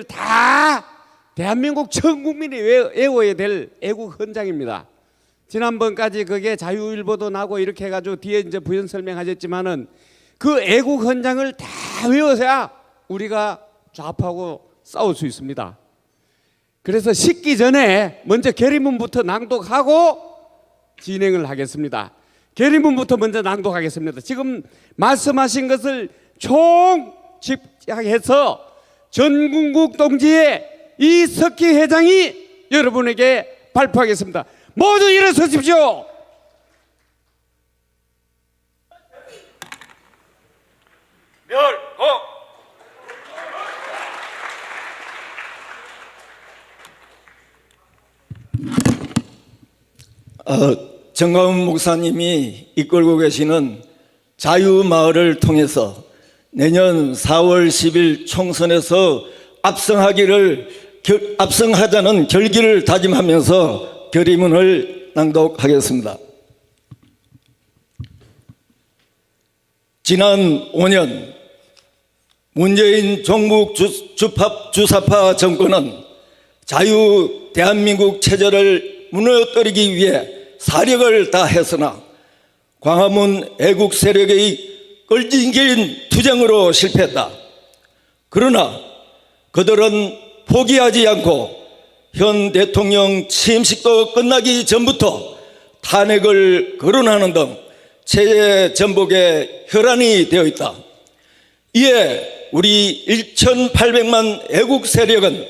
다 대한민국 전 국민이 외워야 될 애국 헌장입니다. 지난번까지 그게 자유일보도 나고 이렇게 해가지고 뒤에 이제 부연 설명하셨지만은 그 애국 헌장을 다 외워서야 우리가 좌파하고 싸울 수 있습니다. 그래서 식기 전에 먼저 결의문부터 낭독하고 진행을 하겠습니다. 결의문부터 먼저 낭독하겠습니다. 지금 말씀하신 것을 총 집약해서 전국국 동지의 이석기 회장이 여러분에게 발표하겠습니다. 모두 일어서십시오. 멸호. 정가훈 목사님이 이끌고 계시는 자유마을을 통해서 내년 4월 10일 총선에서 압승하자는 결기를 다짐하면서 결의문을 낭독하겠습니다. 지난 5년 문재인 종북 주사파 정권은 자유 대한민국 체제를 무너뜨리기 위해 사력을 다했으나 광화문 애국 세력의 끈질긴 투쟁으로 실패했다. 그러나 그들은 포기하지 않고 현 대통령 취임식도 끝나기 전부터 탄핵을 거론하는 등 체제 전복에 혈안이 되어 있다. 이에 우리 1,800만 애국 세력은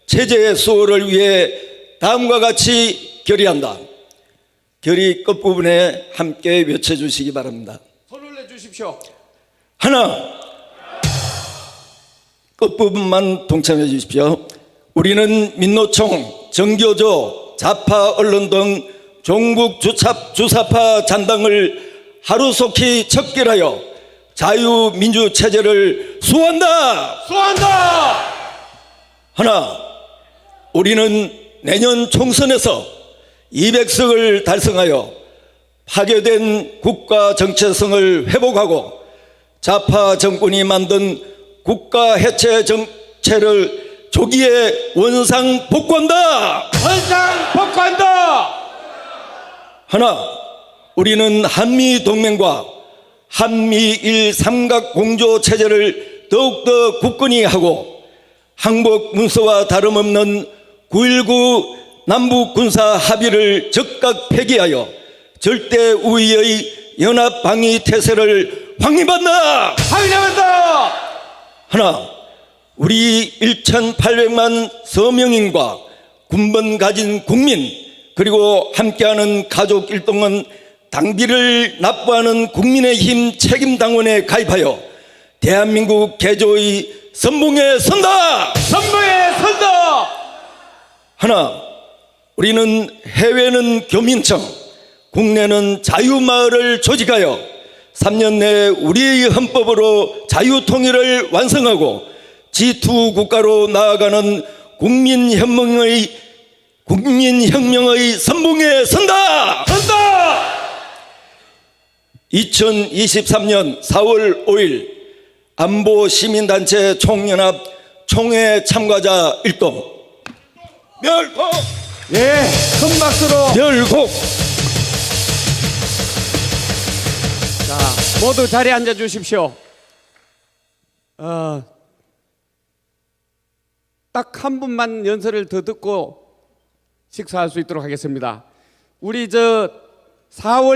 체제의 수호를 위해 다음과 같이 결의한다. 결의 끝부분에 함께 외쳐주시기 바랍니다. 손 올려주십시오. 하나, 끝부분만 동참해 주십시오. 우리는 민노총, 정교조, 좌파 언론 등 종북 주사파 잔당을 하루속히 척결하여 자유민주체제를 수호한다. 수호한다. 하나, 우리는 내년 총선에서 200석을 달성하여 파괴된 국가 정체성을 회복하고 좌파 정권이 만든 국가 해체 정체를 조기에 원상 복구한다. 원상 복구한다. 하나, 우리는 한미 동맹과 한미일 삼각 공조 체제를 더욱더 굳건히 하고 항복 문서와 다름없는 9.19 남북 군사 합의를 즉각 폐기하여 절대 우위의 연합 방위 태세를 확립한다. 확립한다. 하나, 우리 1,800만 서명인과 군번 가진 국민 그리고 함께하는 가족 일동은 당비를 납부하는 국민의힘 책임당원에 가입하여 대한민국 개조의 선봉에 선다. 선봉에 선다. 하나, 우리는 해외는 교민청, 국내는 자유마을을 조직하여 3년 내 우리의 헌법으로 자유통일을 완성하고 G2 국가로 나아가는 국민혁명의 선봉에 선다. 선다. 2023년 4월 5일 안보시민단체 총연합 총회 참가자 일동 멸곡. 예, 큰 박수로 멸곡. 자, 모두 자리에 앉아 주십시오. 딱 한 분만 연설을 더 듣고 식사할 수 있도록 하겠습니다. 우리 4월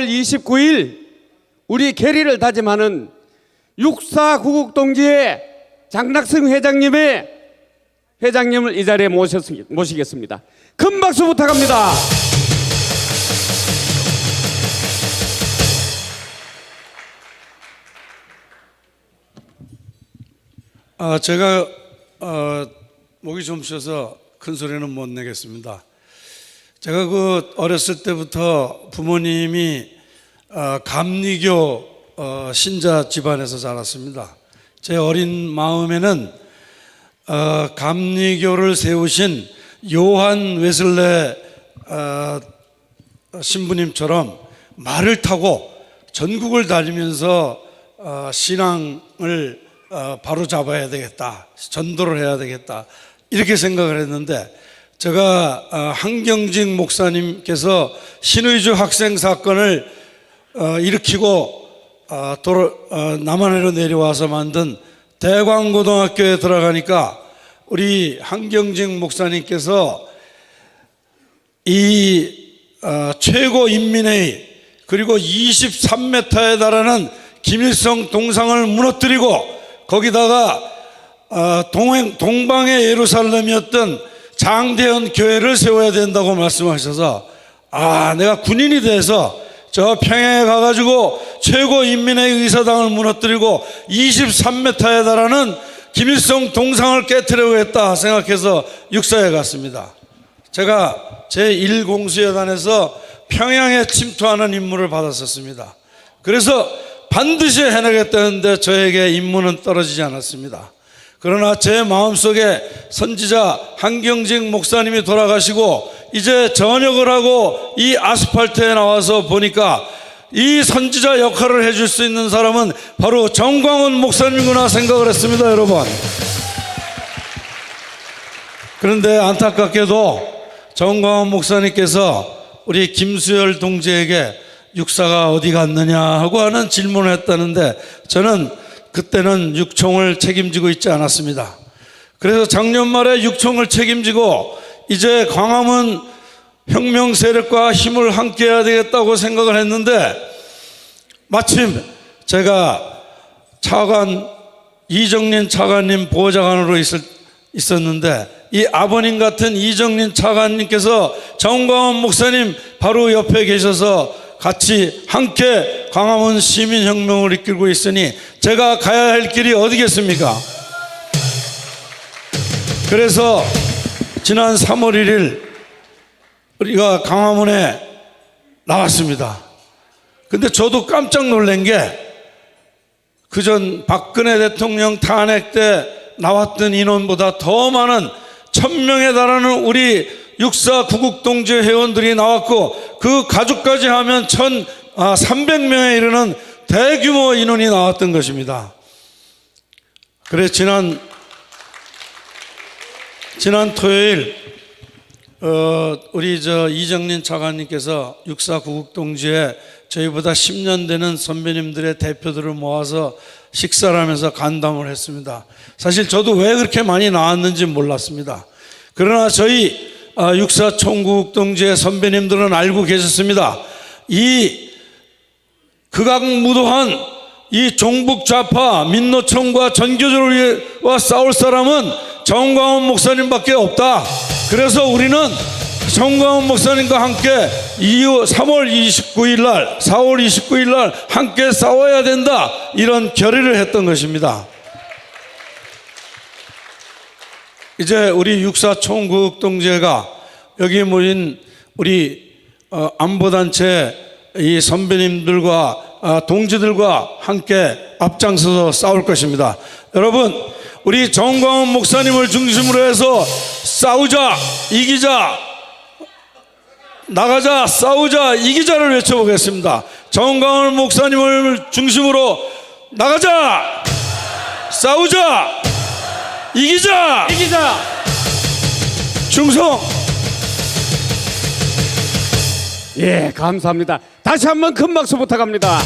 29일 우리 결의를 다짐하는 6.4 구국동지회 장낙승 회장님을 이 자리에 모시겠습니다. 큰 박수 부탁합니다. 제가 목이 좀 쉬어서 큰 소리는 못 내겠습니다. 제가 어렸을 때부터 부모님이 감리교 신자 집안에서 자랐습니다. 제 어린 마음에는 감리교를 세우신 요한 웨슬레 신부님처럼 말을 타고 전국을 다니면서 신앙을 바로 잡아야 되겠다, 전도를 해야 되겠다, 이렇게 생각을 했는데, 제가 한경직 목사님께서 신의주 학생 사건을 일으키고 남한으로 내려와서 만든 대광고등학교에 들어가니까 우리 한경직 목사님께서 이 최고인민회의 그리고 23m에 달하는 김일성 동상을 무너뜨리고 거기다가 동방의 예루살렘이었던 장대현 교회를 세워야 된다고 말씀하셔서 내가 군인이 돼서 저 평양에 가가지고 최고인민회의 의사당을 무너뜨리고 23m에 달하는 김일성 동상을 깨트리겠다 생각해서 육사에 갔습니다. 제가 제1공수여단에서 평양에 침투하는 임무를 받았었습니다. 그래서 반드시 해내겠다는데 저에게 임무는 떨어지지 않았습니다. 그러나 제 마음속에 선지자 한경직 목사님이 돌아가시고 이제 전역을 하고 이 아스팔트에 나와서 보니까 이 선지자 역할을 해줄 수 있는 사람은 바로 정광훈 목사님이구나 생각을 했습니다, 여러분. 그런데 안타깝게도 정광훈 목사님께서 우리 김수열 동지에게 육사가 어디 갔느냐 하고 하는 질문을 했다는데, 저는 그때는 육총을 책임지고 있지 않았습니다. 그래서 작년 말에 육총을 책임지고 이제 광화문 혁명 세력과 힘을 함께 해야 되겠다고 생각을 했는데, 마침 제가 차관 이정린 차관님 보좌관으로 있었는데 이 아버님 같은 이정린 차관님께서 정광훈 목사님 바로 옆에 계셔서 같이 함께 광화문 시민혁명을 이끌고 있으니 제가 가야 할 길이 어디겠습니까? 그래서 지난 3월 1일 우리가 광화문에 나왔습니다. 근데 저도 깜짝 놀란 게, 그전 박근혜 대통령 탄핵 때 나왔던 인원보다 더 많은 1000명에 달하는 우리 육사 구국동지 회원들이 나왔고, 그 가족까지 하면 300명에 이르는 대규모 인원이 나왔던 것입니다. 그래 지난 토요일 우리 이정린 차관님께서 육사 구국동지에 저희보다 10년 되는 선배님들의 대표들을 모아서 식사를 하면서 간담을 했습니다. 사실 저도 왜 그렇게 많이 나왔는지 몰랐습니다. 그러나 저희 육사 총구국동지의 선배님들은 알고 계셨습니다. 이 극악무도한 이 종북 좌파 민노총과 전교조와 싸울 사람은 정광훈 목사님밖에 없다. 그래서 우리는 정광훈 목사님과 함께 4월 29일 날 함께 싸워야 된다, 이런 결의를 했던 것입니다. 이제 우리 육사 총구국동지회가 여기 모인 우리 안보단체 이 선배님들과 동지들과 함께 앞장서서 싸울 것입니다. 여러분, 우리 정광훈 목사님을 중심으로 해서 싸우자, 이기자, 나가자, 싸우자, 이기자를 외쳐보겠습니다. 정광훈 목사님을 중심으로 나가자, 싸우자, 이기자, 충성. 예, 감사합니다. 다시 한번 큰 박수 부탁합니다.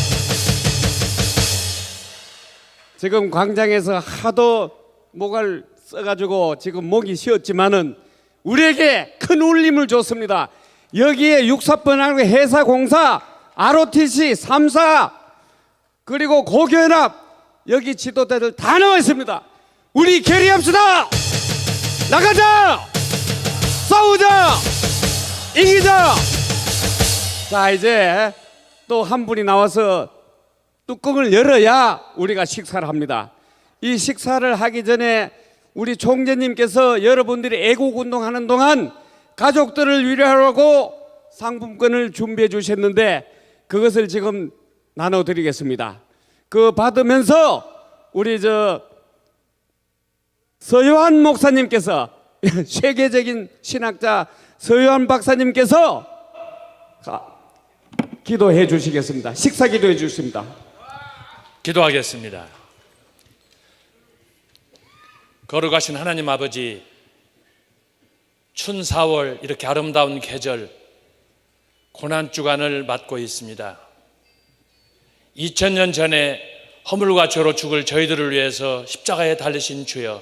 지금 광장에서 하도 목을 써가지고 지금 목이 쉬었지만은 우리에게 큰 울림을 줬습니다. 여기에 육사번하고 해사공사, ROTC, 3사 그리고 고교연합 여기 지도자들 다 나와 있습니다. 우리 결의합시다. 나가자, 싸우자, 이기자. 자, 이제 또 한 분이 나와서 뚜껑을 열어야 우리가 식사를 합니다. 이 식사를 하기 전에 우리 총재님께서 여러분들이 애국운동하는 동안 가족들을 위로하라고 상품권을 준비해 주셨는데 그것을 지금 나눠드리겠습니다. 그 받으면서 우리 서요한 목사님께서 세계적인 신학자 서요한 박사님께서 기도해 주시겠습니다. 식사 기도해 주십니다. 기도하겠습니다. 거룩하신 하나님 아버지, 춘 4월 이렇게 아름다운 계절 고난주간을 맞고 있습니다. 2000년 전에 허물과 죄로 죽을 저희들을 위해서 십자가에 달리신 주여,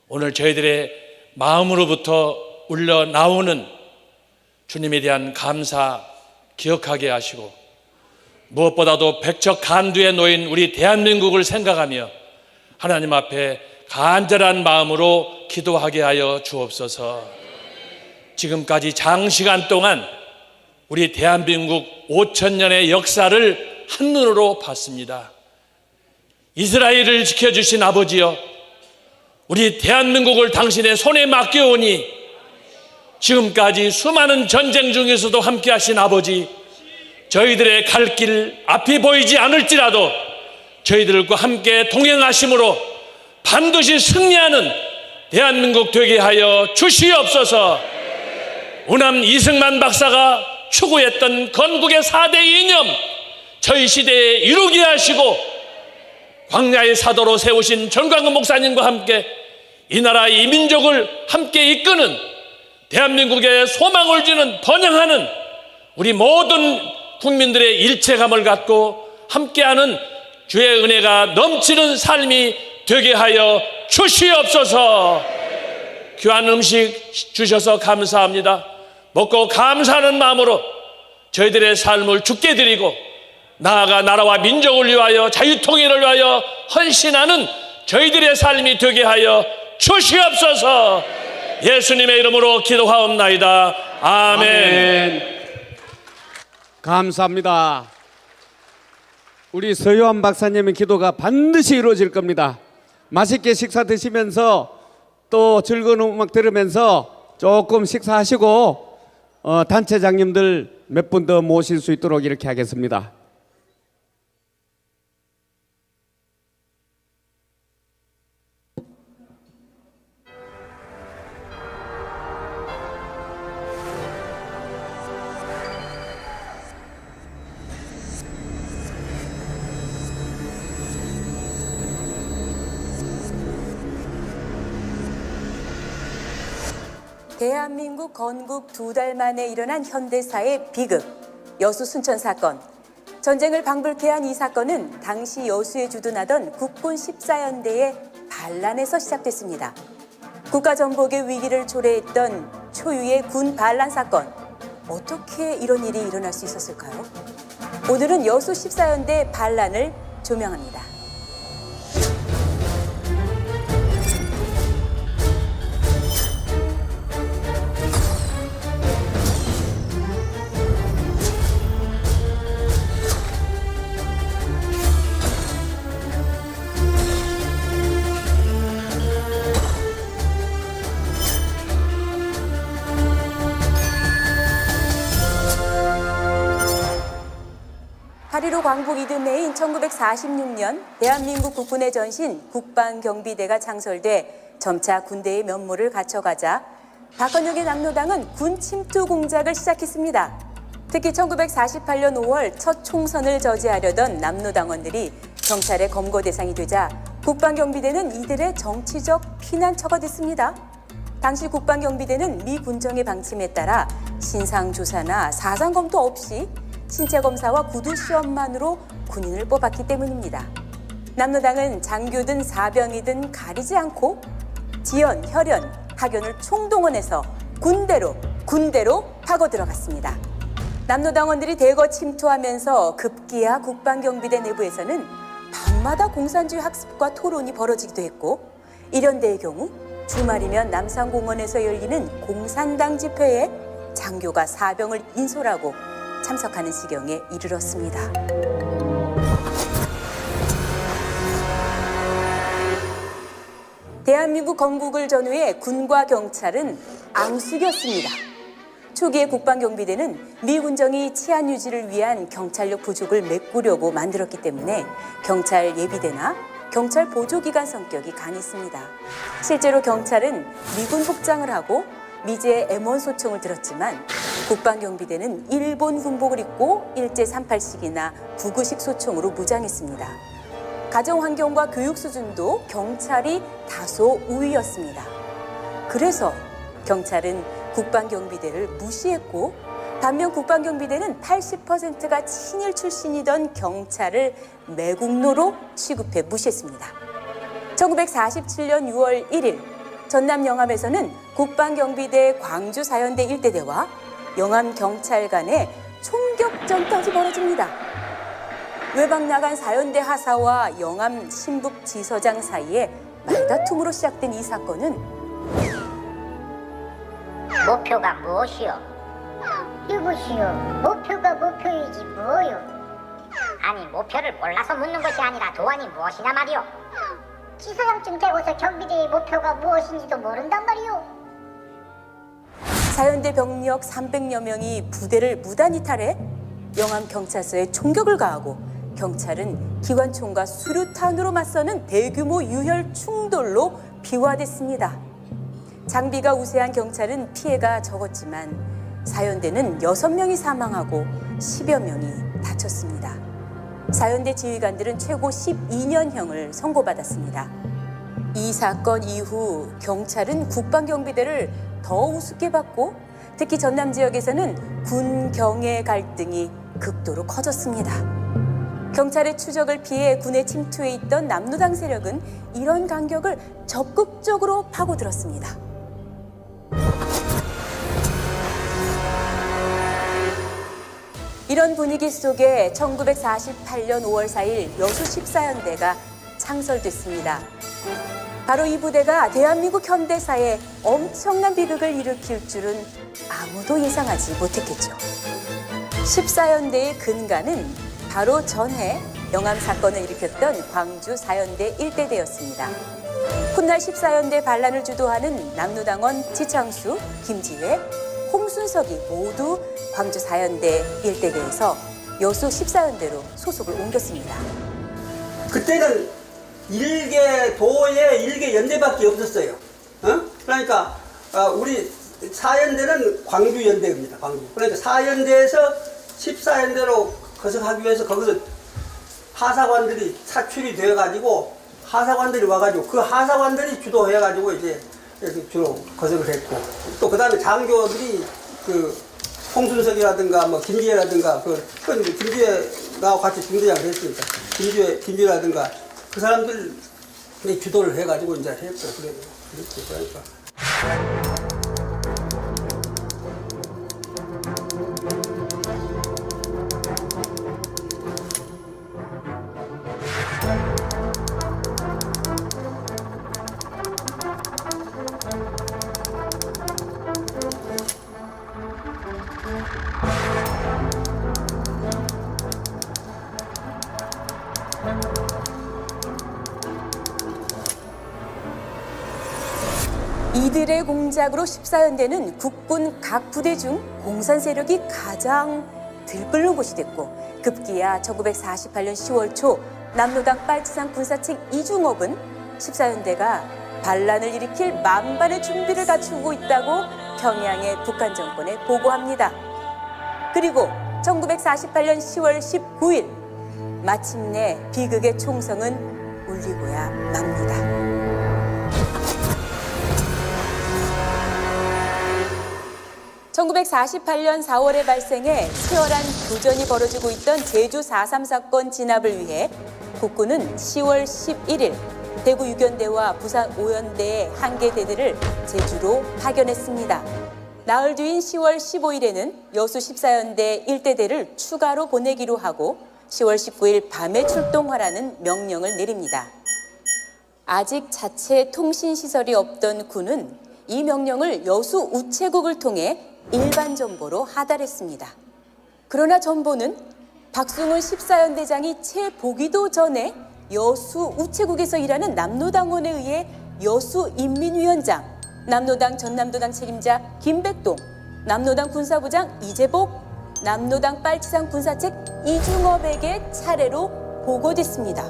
오늘 저희들의 마음으로부터 울려 나오는 주님에 대한 감사 기억하게 하시고, 무엇보다도 백척간두에 놓인 우리 대한민국을 생각하며 하나님 앞에 간절한 마음으로 기도하게 하여 주옵소서. 지금까지 장시간 동안 우리 대한민국 5000년의 역사를 한눈으로 봤습니다. 이스라엘을 지켜주신 아버지여, 우리 대한민국을 당신의 손에 맡겨오니 지금까지 수많은 전쟁 중에서도 함께 하신 아버지, 저희들의 갈 길 앞이 보이지 않을지라도 저희들과 함께 동행하심으로 반드시 승리하는 대한민국 되게 하여 주시옵소서. 우남 이승만 박사가 추구했던 건국의 4대 이념 저희 시대에 이루게 하시고, 광야의 사도로 세우신 전광훈 목사님과 함께 이 나라 이 민족을 함께 이끄는, 대한민국에 소망을 주는, 번영하는 우리 모든 국민들의 일체감을 갖고 함께하는 주의 은혜가 넘치는 삶이 되게 하여 주시옵소서. 귀한 음식 주셔서 감사합니다. 먹고 감사하는 마음으로 저희들의 삶을 주께 드리고, 나아가 나라와 민족을 위하여 자유통일을 위하여 헌신하는 저희들의 삶이 되게 하여 주시옵소서. 예수님의 이름으로 기도하옵나이다. 아멘. 감사합니다. 우리 서요한 박사님의 기도가 반드시 이루어질 겁니다. 맛있게 식사 드시면서 또 즐거운 음악 들으면서 조금 식사하시고 단체장님들 몇 분 더 모실 수 있도록 이렇게 하겠습니다. 대한민국 건국 2달 만에 일어난 현대사의 비극, 여수 순천 사건. 전쟁을 방불케 한 이 사건은 당시 여수에 주둔하던 국군 14연대의 반란에서 시작됐습니다. 국가전복의 위기를 초래했던 초유의 군 반란 사건. 어떻게 이런 일이 일어날 수 있었을까요? 오늘은 여수 14연대 반란을 조명합니다. (8.15) 광복 이듬해인 1946년 대한민국 국군의 전신 국방경비대가 창설돼 점차 군대의 면모를 갖춰가자 박헌영의 남로당은 군 침투 공작을 시작했습니다. 특히 1948년 5월 첫 총선을 저지하려던 남로당원들이 경찰의 검거 대상이 되자 국방경비대는 이들의 정치적 피난처가 됐습니다. 당시 국방경비대는 미 군정의 방침에 따라 신상조사나 사상검토 없이 신체검사와 구두시험만으로 군인을 뽑았기 때문입니다. 남로당은 장교든 사병이든 가리지 않고 지연, 혈연, 학연을 총동원해서 군대로 파고 들어갔습니다. 남로당원들이 대거 침투하면서 급기야 국방경비대 내부에서는 밤마다 공산주의 학습과 토론이 벌어지기도 했고, 일연대의 경우 주말이면 남산공원에서 열리는 공산당 집회에 장교가 사병을 인솔하고 참석하는 지경에 이르렀습니다. 대한민국 건국을 전후해 군과 경찰은 앙숙이었습니다. 초기에 국방경비대는 미 군정이 치안 유지를 위한 경찰력 부족을 메꾸려고 만들었기 때문에 경찰 예비대나 경찰 보조기관 성격이 강했습니다. 실제로 경찰은 미군 복장을 하고 미제 M1 소총을 들었지만 국방경비대는 일본 군복을 입고 일제 38식이나 99식 소총으로 무장했습니다. 가정 환경과 교육 수준도 경찰이 다소 우위였습니다. 그래서 경찰은 국방경비대를 무시했고, 반면 국방경비대는 80%가 친일 출신이던 경찰을 매국노로 취급해 무시했습니다. 1947년 6월 1일 전남 영암에서는 국방경비대 광주 사연대 일대대와 영암 경찰 간의 총격전까지 벌어집니다. 외박 나간 사연대 하사와 영암 신북 지서장 사이에 말다툼으로 시작된 이 사건은 목표가 무엇이요? 이것이요. 목표가 목표이지 뭐요? 아니 목표를 몰라서 묻는 것이 아니라 도안이 무엇이냐 말이오? 지소장쯤 되고서 경비대의 목표가 무엇인지도 모른단 말이오. 사연대 병력 300여 명이 부대를 무단 이탈해 영암 경찰서에 총격을 가하고, 경찰은 기관총과 수류탄으로 맞서는 대규모 유혈 충돌로 비화됐습니다. 장비가 우세한 경찰은 피해가 적었지만 사연대는 6명이 사망하고 10여 명이 다쳤습니다. 사연대 지휘관들은 최고 12년형을 선고받았습니다. 이 사건 이후 경찰은 국방경비대를 더 우습게 봤고, 특히 전남 지역에서는 군 경의 갈등이 극도로 커졌습니다. 경찰의 추적을 피해 군에 침투해 있던 남로당 세력은 이런 간격을 적극적으로 파고들었습니다. 이런 분위기 속에 1948년 5월 4일 여수 14연대가 창설됐습니다. 바로 이 부대가 대한민국 현대사에 엄청난 비극을 일으킬 줄은 아무도 예상하지 못했겠죠. 14연대의 근간은 바로 전해 영암 사건을 일으켰던 광주 4연대 일대대였습니다. 훗날 14연대 반란을 주도하는 남로당원 지창수, 김지회, 홍순석이 모두 광주 4연대 일대대에서 여수 14연대로 소속을 옮겼습니다. 그때는 도에 일개 연대밖에 없었어요. 그러니까 우리 4연대는 광주연대입니다. 광주. 그러니까 4연대에서 14연대로 거듭하기 위해서 거기서 하사관들이 사출이 되어가지고 하사관들이 와가지고 그 하사관들이 주도해가지고 이제 이렇게 주로 거듭을 했고, 또 그 다음에 장교들이 그 홍순석이라든가 뭐 김지혜라든가 김지혜가 같이 중대장을 했으니까 김지혜라든가 그 사람들이 주도를 해가지고 이제 했죠. 그러니까. 이들의 공작으로 14연대는 국군 각 부대 중 공산 세력이 가장 들끓는 곳이 됐고, 급기야 1948년 10월 초 남로당 빨치산 군사책 이중업은 14연대가 반란을 일으킬 만반의 준비를 갖추고 있다고 평양의 북한 정권에 보고합니다. 그리고 1948년 10월 19일 마침내 비극의 총성은 울리고야 맙니다. (1948년 4월에) 발생해 치열한 교전이 벌어지고 있던 제주 4.3 사건 진압을 위해 국군은 10월 11일 대구 6연대와 부산 5연대의 한 개 대대를 제주로 파견했습니다. 나흘 뒤인 10월 15일에는 여수 14연대 1대대를 추가로 보내기로 하고 10월 19일 밤에 출동하라는 명령을 내립니다. 아직 자체 통신시설이 없던 군은 이 명령을 여수 우체국을 통해 일반 전보로 하달했습니다. 그러나 전보는 박승훈 14연대장이 채 보기도 전에 여수 우체국에서 일하는 남로당원에 의해 여수 인민위원장, 남로당 전남도당 책임자 김백동, 남로당 군사부장 이재복, 남로당 빨치산 군사책 이중업에게 차례로 보고됐습니다.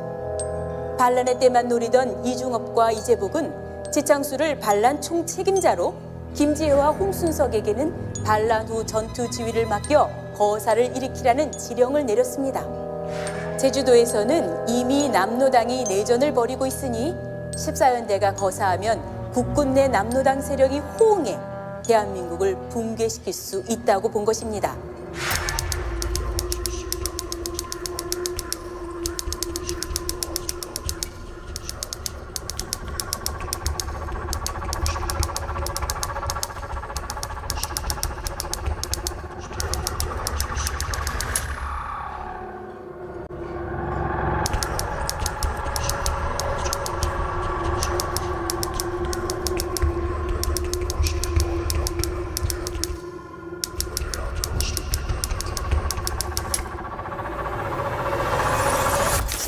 반란의 때만 노리던 이중업과 이재복은 지창수를 반란 총책임자로, 김지혜와 홍순석에게는 반란 후 전투 지휘를 맡겨 거사를 일으키라는 지령을 내렸습니다. 제주도에서는 이미 남노당이 내전을 벌이고 있으니 14연대가 거사하면 국군 내 남노당 세력이 호응해 대한민국을 붕괴시킬 수 있다고 본 것입니다.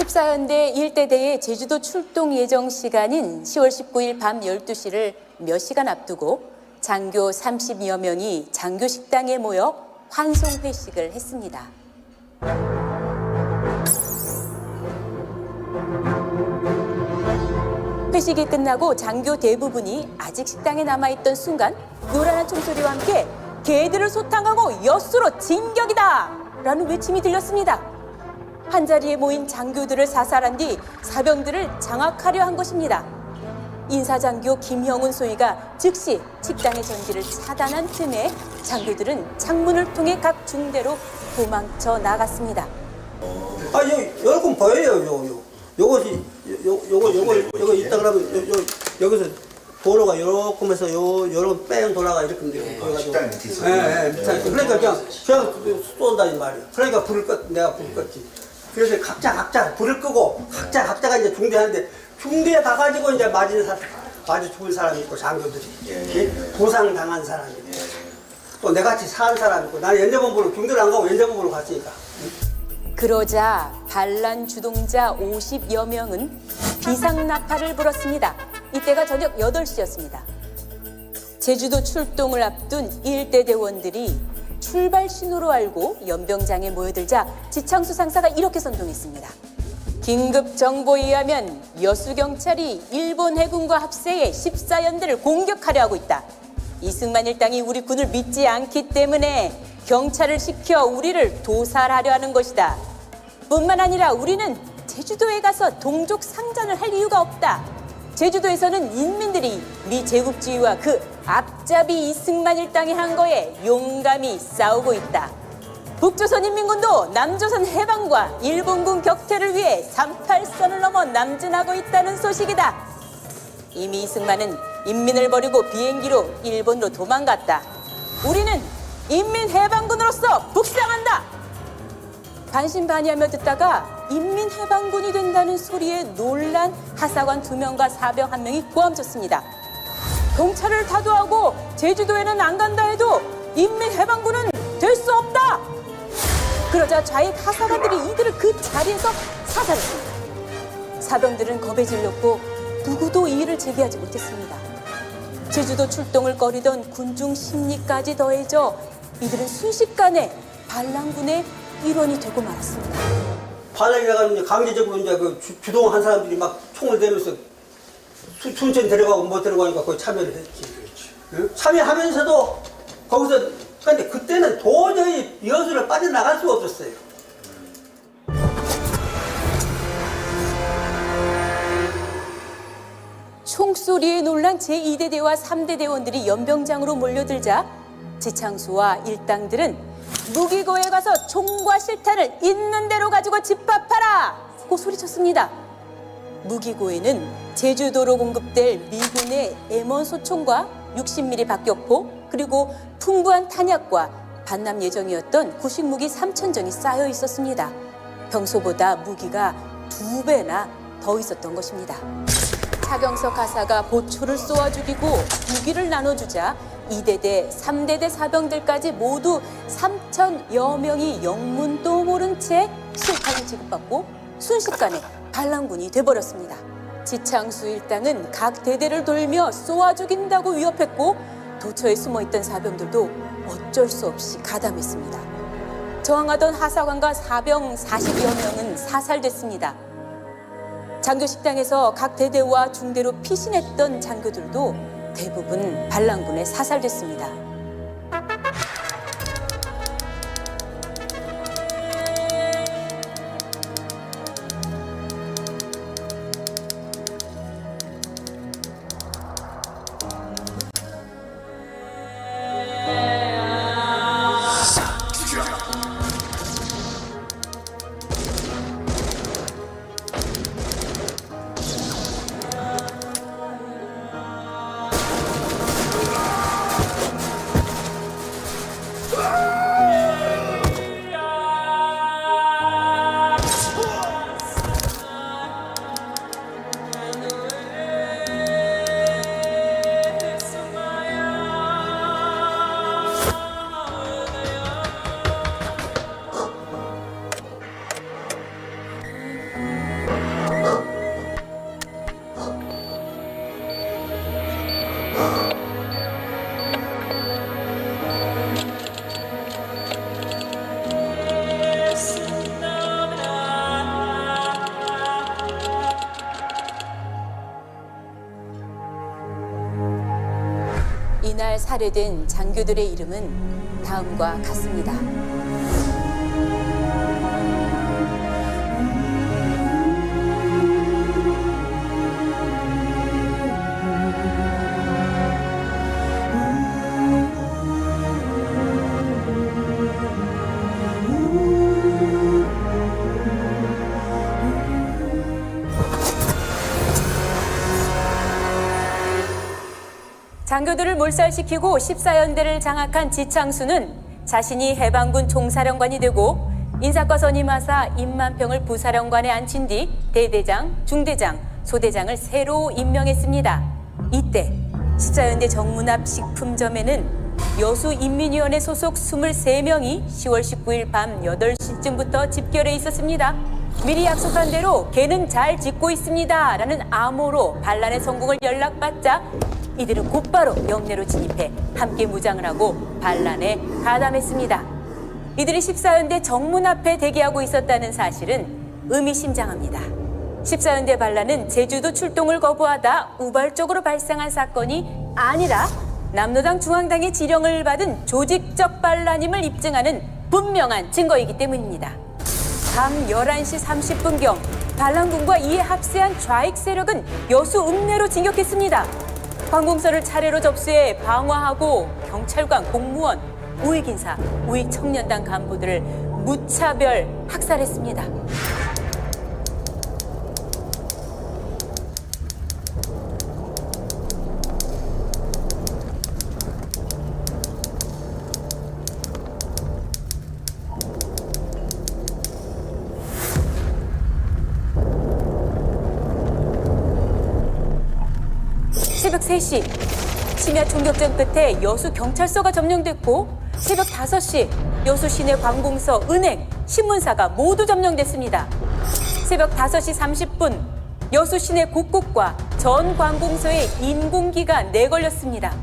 (14연대) 1대대의 제주도 출동 예정 시간인 10월 19일 밤 12시를 몇 시간 앞두고 장교 30여 명이 장교 식당에 모여 환송 회식을 했습니다. 회식이 끝나고 장교 대부분이 아직 식당에 남아있던 순간 요란한 총소리와 함께 개들을 소탕하고 여수로 진격이다! 라는 외침이 들렸습니다. 한자리에 모인 장교들을 사살한 뒤 사병들을 장악하려 한 것입니다. 인사장교 김형훈 소위가 즉시 식당의 전기를 차단한 틈에 장교들은 창문을 통해 각 중대로 도망쳐 나갔습니다. 요렇게 보여요. 요것이 요거 있다 그러면 여기서 도로가 요렇게 하면서 요런 뺑 돌아가 이렇게 돼요. 식당 밑에 있어. 그러니까 그냥 쏜다 이 말이야. 그러니까 내가 불을 껐지. 그래서 각자 불을 끄고 각자가 이제 중대하는데 중대에 가가지고 이제 맞아 죽은 사람이 있고 장교들이 부상 당한 사람이 있고 또 내같이 산 사람이 있고 나는 연대본부로 중대를 안 가고 연대본부로 갔으니까. 그러자 반란 주동자 50여 명은 비상나팔을 불었습니다. 이때가 저녁 8시였습니다. 제주도 출동을 앞둔 1대 대원들이 출발 신호로 알고 연병장에 모여들자 지창수 상사가 이렇게 선동했습니다. 긴급 정보에 의하면 여수경찰이 일본 해군과 합세해 14연대를 공격하려 하고 있다. 이승만 일당이 우리 군을 믿지 않기 때문에 경찰을 시켜 우리를 도살하려 하는 것이다. 뿐만 아니라 우리는 제주도에 가서 동족 상전을 할 이유가 없다. 제주도에서는 인민들이 미 제국주의와 그 앞잡이 이승만 일당이 한 거에 용감히 싸우고 있다. 북조선인민군도 남조선 해방과 일본군 격퇴를 위해 38선을 넘어 남진하고 있다는 소식이다. 이미 이승만은 인민을 버리고 비행기로 일본으로 도망갔다. 우리는 인민해방군으로서 북상한다. 반신반의하며 듣다가 인민해방군이 된다는 소리에 놀란 하사관 2명과 사병 1명이 고함쳤습니다. 경찰을 타도하고 제주도에는 안 간다 해도 인민해방군은 될 수 없다. 그러자 좌익 하사관들이 이들을 그 자리에서 사살했습니다. 사병들은 겁에 질렸고 누구도 이의를 제기하지 못했습니다. 제주도 출동을 꺼리던 군중 심리까지 더해져 이들은 순식간에 반란군의 일원이 되고 말았습니다. 반란이라고 이제 강제적으로 이제 그 주동한 사람들이 막 총을 대면서 순천 데려가고 못 데려가니까 거기 참여를 했지. 응? 참여하면서도 거기서 근데 그때는 도저히 여수를 빠져나갈 수가 없었어요. 총소리에 놀란 제2대대와 3대대원들이 연병장으로 몰려들자 지창수와 일당들은 무기고에 가서 총과 실탄을 있는 대로 가지고 집합하라! 고 소리쳤습니다. 무기고에는 제주도로 공급될 미군의 M1 소총과 60mm 박격포 그리고 풍부한 탄약과 반납 예정이었던 구식무기 3,000정이 쌓여 있었습니다. 평소보다 무기가 2배나 더 있었던 것입니다. 차경석 하사가 보초를 쏘아 죽이고 무기를 나눠주자 2대대, 3대대 사병들까지 모두 3,000여 명이 영문도 모른 채 실탄을 지급받고 순식간에 반란군이 돼버렸습니다. 지창수 일당은 각 대대를 돌며 쏘아 죽인다고 위협했고 도처에 숨어있던 사병들도 어쩔 수 없이 가담했습니다. 저항하던 하사관과 사병 40여 명은 사살됐습니다. 장교식당에서 각 대대와 중대로 피신했던 장교들도 대부분 반란군에 사살됐습니다. 다음날 살해된 장교들의 이름은 다음과 같습니다. 장교들을 몰살시키고 14연대를 장악한 지창수는 자신이 해방군 총사령관이 되고 인사과 선임하사 임만평을 부사령관에 앉힌 뒤 대대장, 중대장, 소대장을 새로 임명했습니다. 이때 14연대 정문 앞 식품점에는 여수 인민위원회 소속 23명이 10월 19일 밤 8시쯤부터 집결해 있었습니다. 미리 약속한 대로 개는 잘 짖고 있습니다 라는 암호로 반란의 성공을 연락받자 이들은 곧바로 영내로 진입해 함께 무장을 하고 반란에 가담했습니다. 이들이 14연대 정문 앞에 대기하고 있었다는 사실은 의미심장합니다. 14연대 반란은 제주도 출동을 거부하다 우발적으로 발생한 사건이 아니라 남로당 중앙당의 지령을 받은 조직적 반란임을 입증하는 분명한 증거이기 때문입니다. 밤 11시 30분경 반란군과 이에 합세한 좌익 세력은 여수 읍내로 진격했습니다. 관공서를 차례로 접수해 방화하고 경찰관, 공무원, 우익인사, 우익청년단 간부들을 무차별 학살했습니다. 새벽 3시 심야 총격전 끝에 여수 경찰서가 점령됐고 새벽 5시 여수 시내 관공서, 은행, 신문사가 모두 점령됐습니다. 새벽 5시 30분 여수 시내 곳곳과 전 관공서에 인공기가 내걸렸습니다.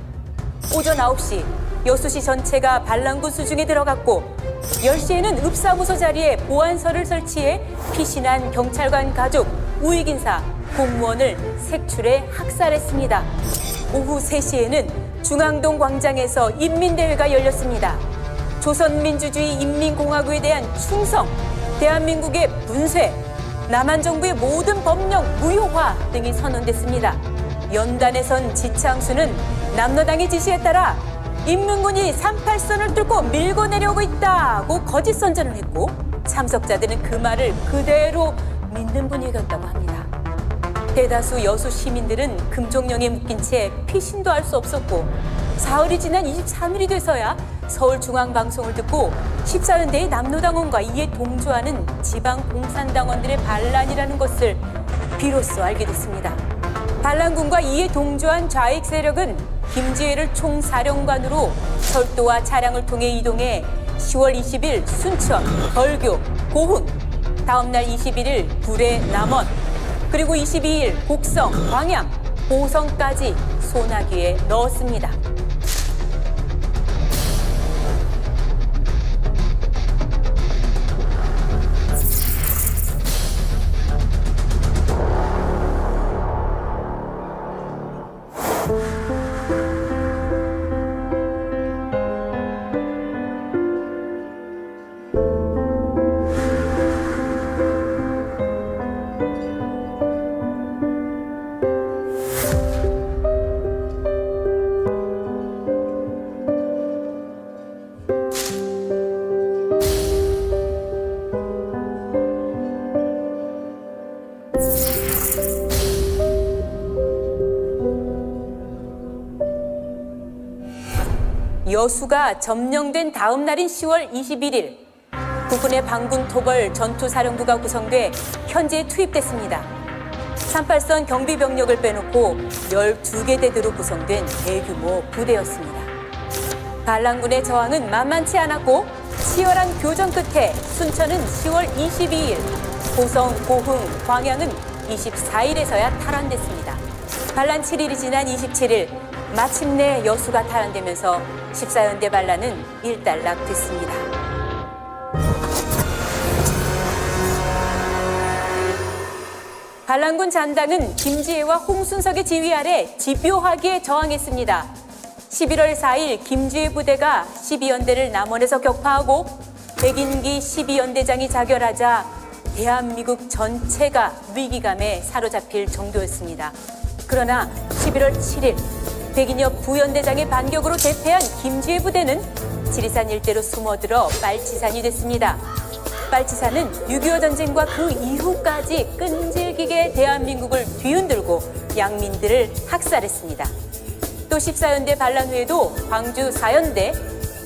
오전 9시 여수시 전체가 반란군 수중에 들어갔고 10시에는 읍사무소 자리에 보안서를 설치해 피신한 경찰관 가족, 우익인사, 공무원을 색출해 학살했습니다. 오후 3시에는 중앙동 광장에서 인민대회가 열렸습니다. 조선민주주의 인민공화국에 대한 충성, 대한민국의 분쇄, 남한 정부의 모든 법령 무효화 등이 선언됐습니다. 연단에 선 지창수는 남로당의 지시에 따라 인민군이 38선을 뚫고 밀고 내려오고 있다고 거짓 선전을 했고 참석자들은 그 말을 그대로 믿는 분위기였다고 합니다. 대다수 여수 시민들은 금종령에 묶인 채 피신도 할 수 없었고 사흘이 지난 23일이 돼서야 서울중앙방송을 듣고 14연대의 남로당원과 이에 동조하는 지방공산당원들의 반란이라는 것을 비로소 알게 됐습니다. 반란군과 이에 동조한 좌익 세력은 김지혜를 총사령관으로 철도와 차량을 통해 이동해 10월 20일 순천, 벌교, 고흥, 다음날 21일 구례, 남원, 그리고 22일 곡성, 광양, 보성까지 소나기에 넣었습니다. 여수가 점령된 다음 날인 10월 21일 국군의 방군 토벌 전투사령부가 구성돼 현재에 투입됐습니다. 38선 경비병력을 빼놓고 12개 대대로 구성된 대규모 부대였습니다. 반란군의 저항은 만만치 않았고 치열한 교전 끝에 순천은 10월 22일, 고성, 고흥, 광양은 24일에서야 탈환됐습니다. 반란 7일이 지난 27일 마침내 여수가 탈환되면서 14연대 반란은 일단락됐습니다. 반란군 잔당은 김지혜와 홍순석의 지휘 아래 집요하게 저항했습니다. 11월 4일 김지회 부대가 12연대를 남원에서 격파하고 백인기 12연대장이 자결하자 대한민국 전체가 위기감에 사로잡힐 정도였습니다. 그러나 11월 7일 백인여 부연대장의 반격으로 대패한 김지회 부대는 지리산 일대로 숨어들어 빨치산이 됐습니다. 빨치산은 6.25 전쟁과 그 이후까지 끈질기게 대한민국을 뒤흔들고 양민들을 학살했습니다. 또 14연대 반란 후에도 광주 4연대,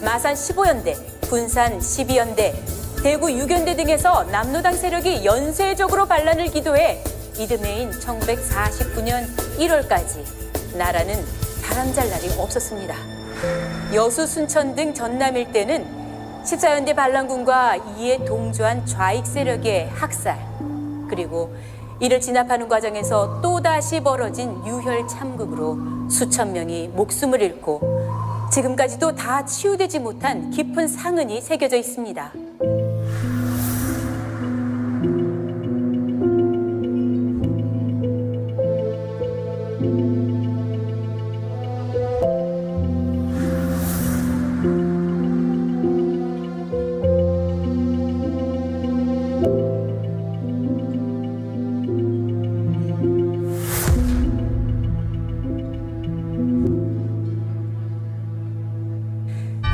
마산 15연대, 군산 12연대, 대구 6연대 등에서 남노당 세력이 연쇄적으로 반란을 기도해 이듬해인 1949년 1월까지 나라는 바람잘 날이 없었습니다. 여수, 순천 등 전남 일대는 14연대 반란군과 이에 동조한 좌익 세력의 학살, 그리고 이를 진압하는 과정에서 또다시 벌어진 유혈 참극으로 수천 명이 목숨을 잃고 지금까지도 다 치유되지 못한 깊은 상흔이 새겨져 있습니다.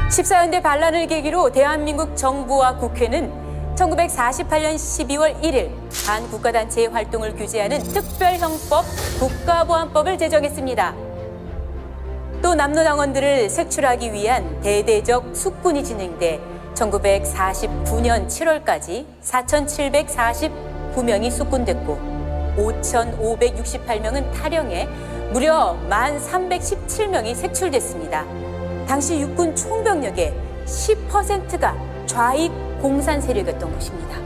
(14연대) 반란을 계기로 대한민국 정부와 국회는 1948년 12월 1일 반국가단체의 활동을 규제하는 특별형법 국가보안법을 제정했습니다. 또 남로당원들을 색출하기 위한 대대적 숙군이 진행돼 1949년 7월까지 4,749명이 숙군됐고 5,568명은 탈영해 무려 1,317명이 색출됐습니다. 당시 육군 총병력의 10%가 좌익 공산 세력이었던 것입니다.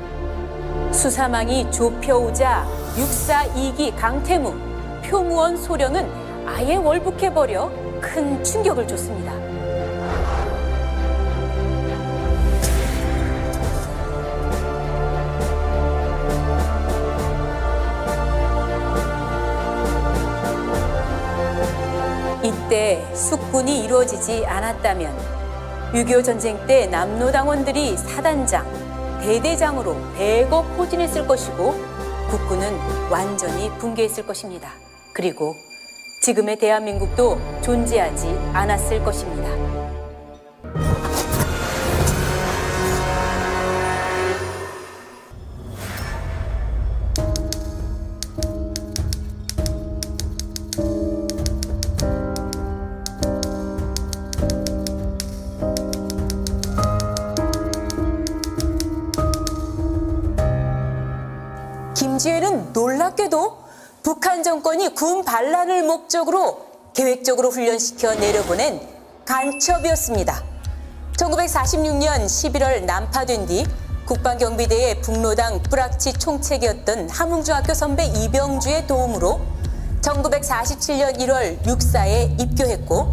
수사망이 좁혀오자 육사 2기 강태무, 표무원 소령은 아예 월북해버려 큰 충격을 줬습니다. 이때 숙군이 이루어지지 않았다면 6.25 전쟁 때 남로당원들이 사단장, 대대장으로 대거 포진했을 것이고 국군은 완전히 붕괴했을 것입니다. 그리고 지금의 대한민국도 존재하지 않았을 것입니다. 김지회는 놀랍게도 북한 정권이 군 반란을 목적으로 계획적으로 훈련시켜 내려보낸 간첩이었습니다. 1946년 11월 난파된 뒤 국방경비대의 북로당 뿌락치 총책이었던 함흥중학교 선배 이병주의 도움으로 1947년 1월 육사에 입교했고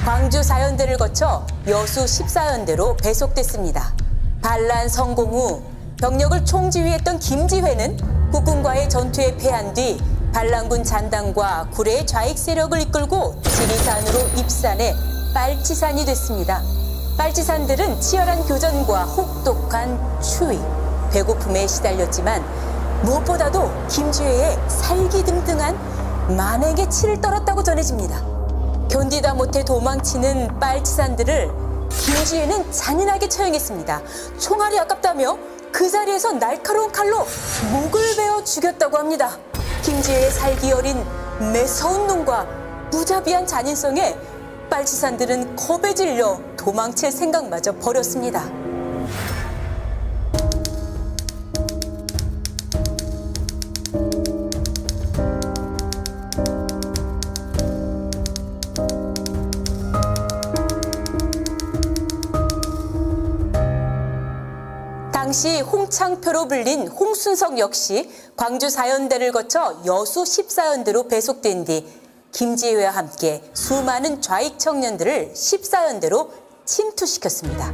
광주 4연대를 거쳐 여수 14연대로 배속됐습니다. 반란 성공 후 병력을 총지휘했던 김지회는 국군과의 전투에 패한 뒤 반란군 잔당과 구례의 좌익 세력을 이끌고 지리산으로 입산해 빨치산이 됐습니다. 빨치산들은 치열한 교전과 혹독한 추위, 배고픔에 시달렸지만 무엇보다도 김지회의 살기등등한 만행의 치를 떨었다고 전해집니다. 견디다 못해 도망치는 빨치산들을 김지회는 잔인하게 처형했습니다. 총알이 아깝다며 그 자리에서 날카로운 칼로 목을 베어 죽였다고 합니다. 김지혜의 살기 어린 매서운 눈과 무자비한 잔인성에 빨치산들은 겁에 질려 도망칠 생각마저 버렸습니다. 당시 홍창표로 불린 홍순석 역시 광주 4연대를 거쳐 여수 14연대로 배속된 뒤 김지회와 함께 수많은 좌익 청년들을 14연대로 침투시켰습니다.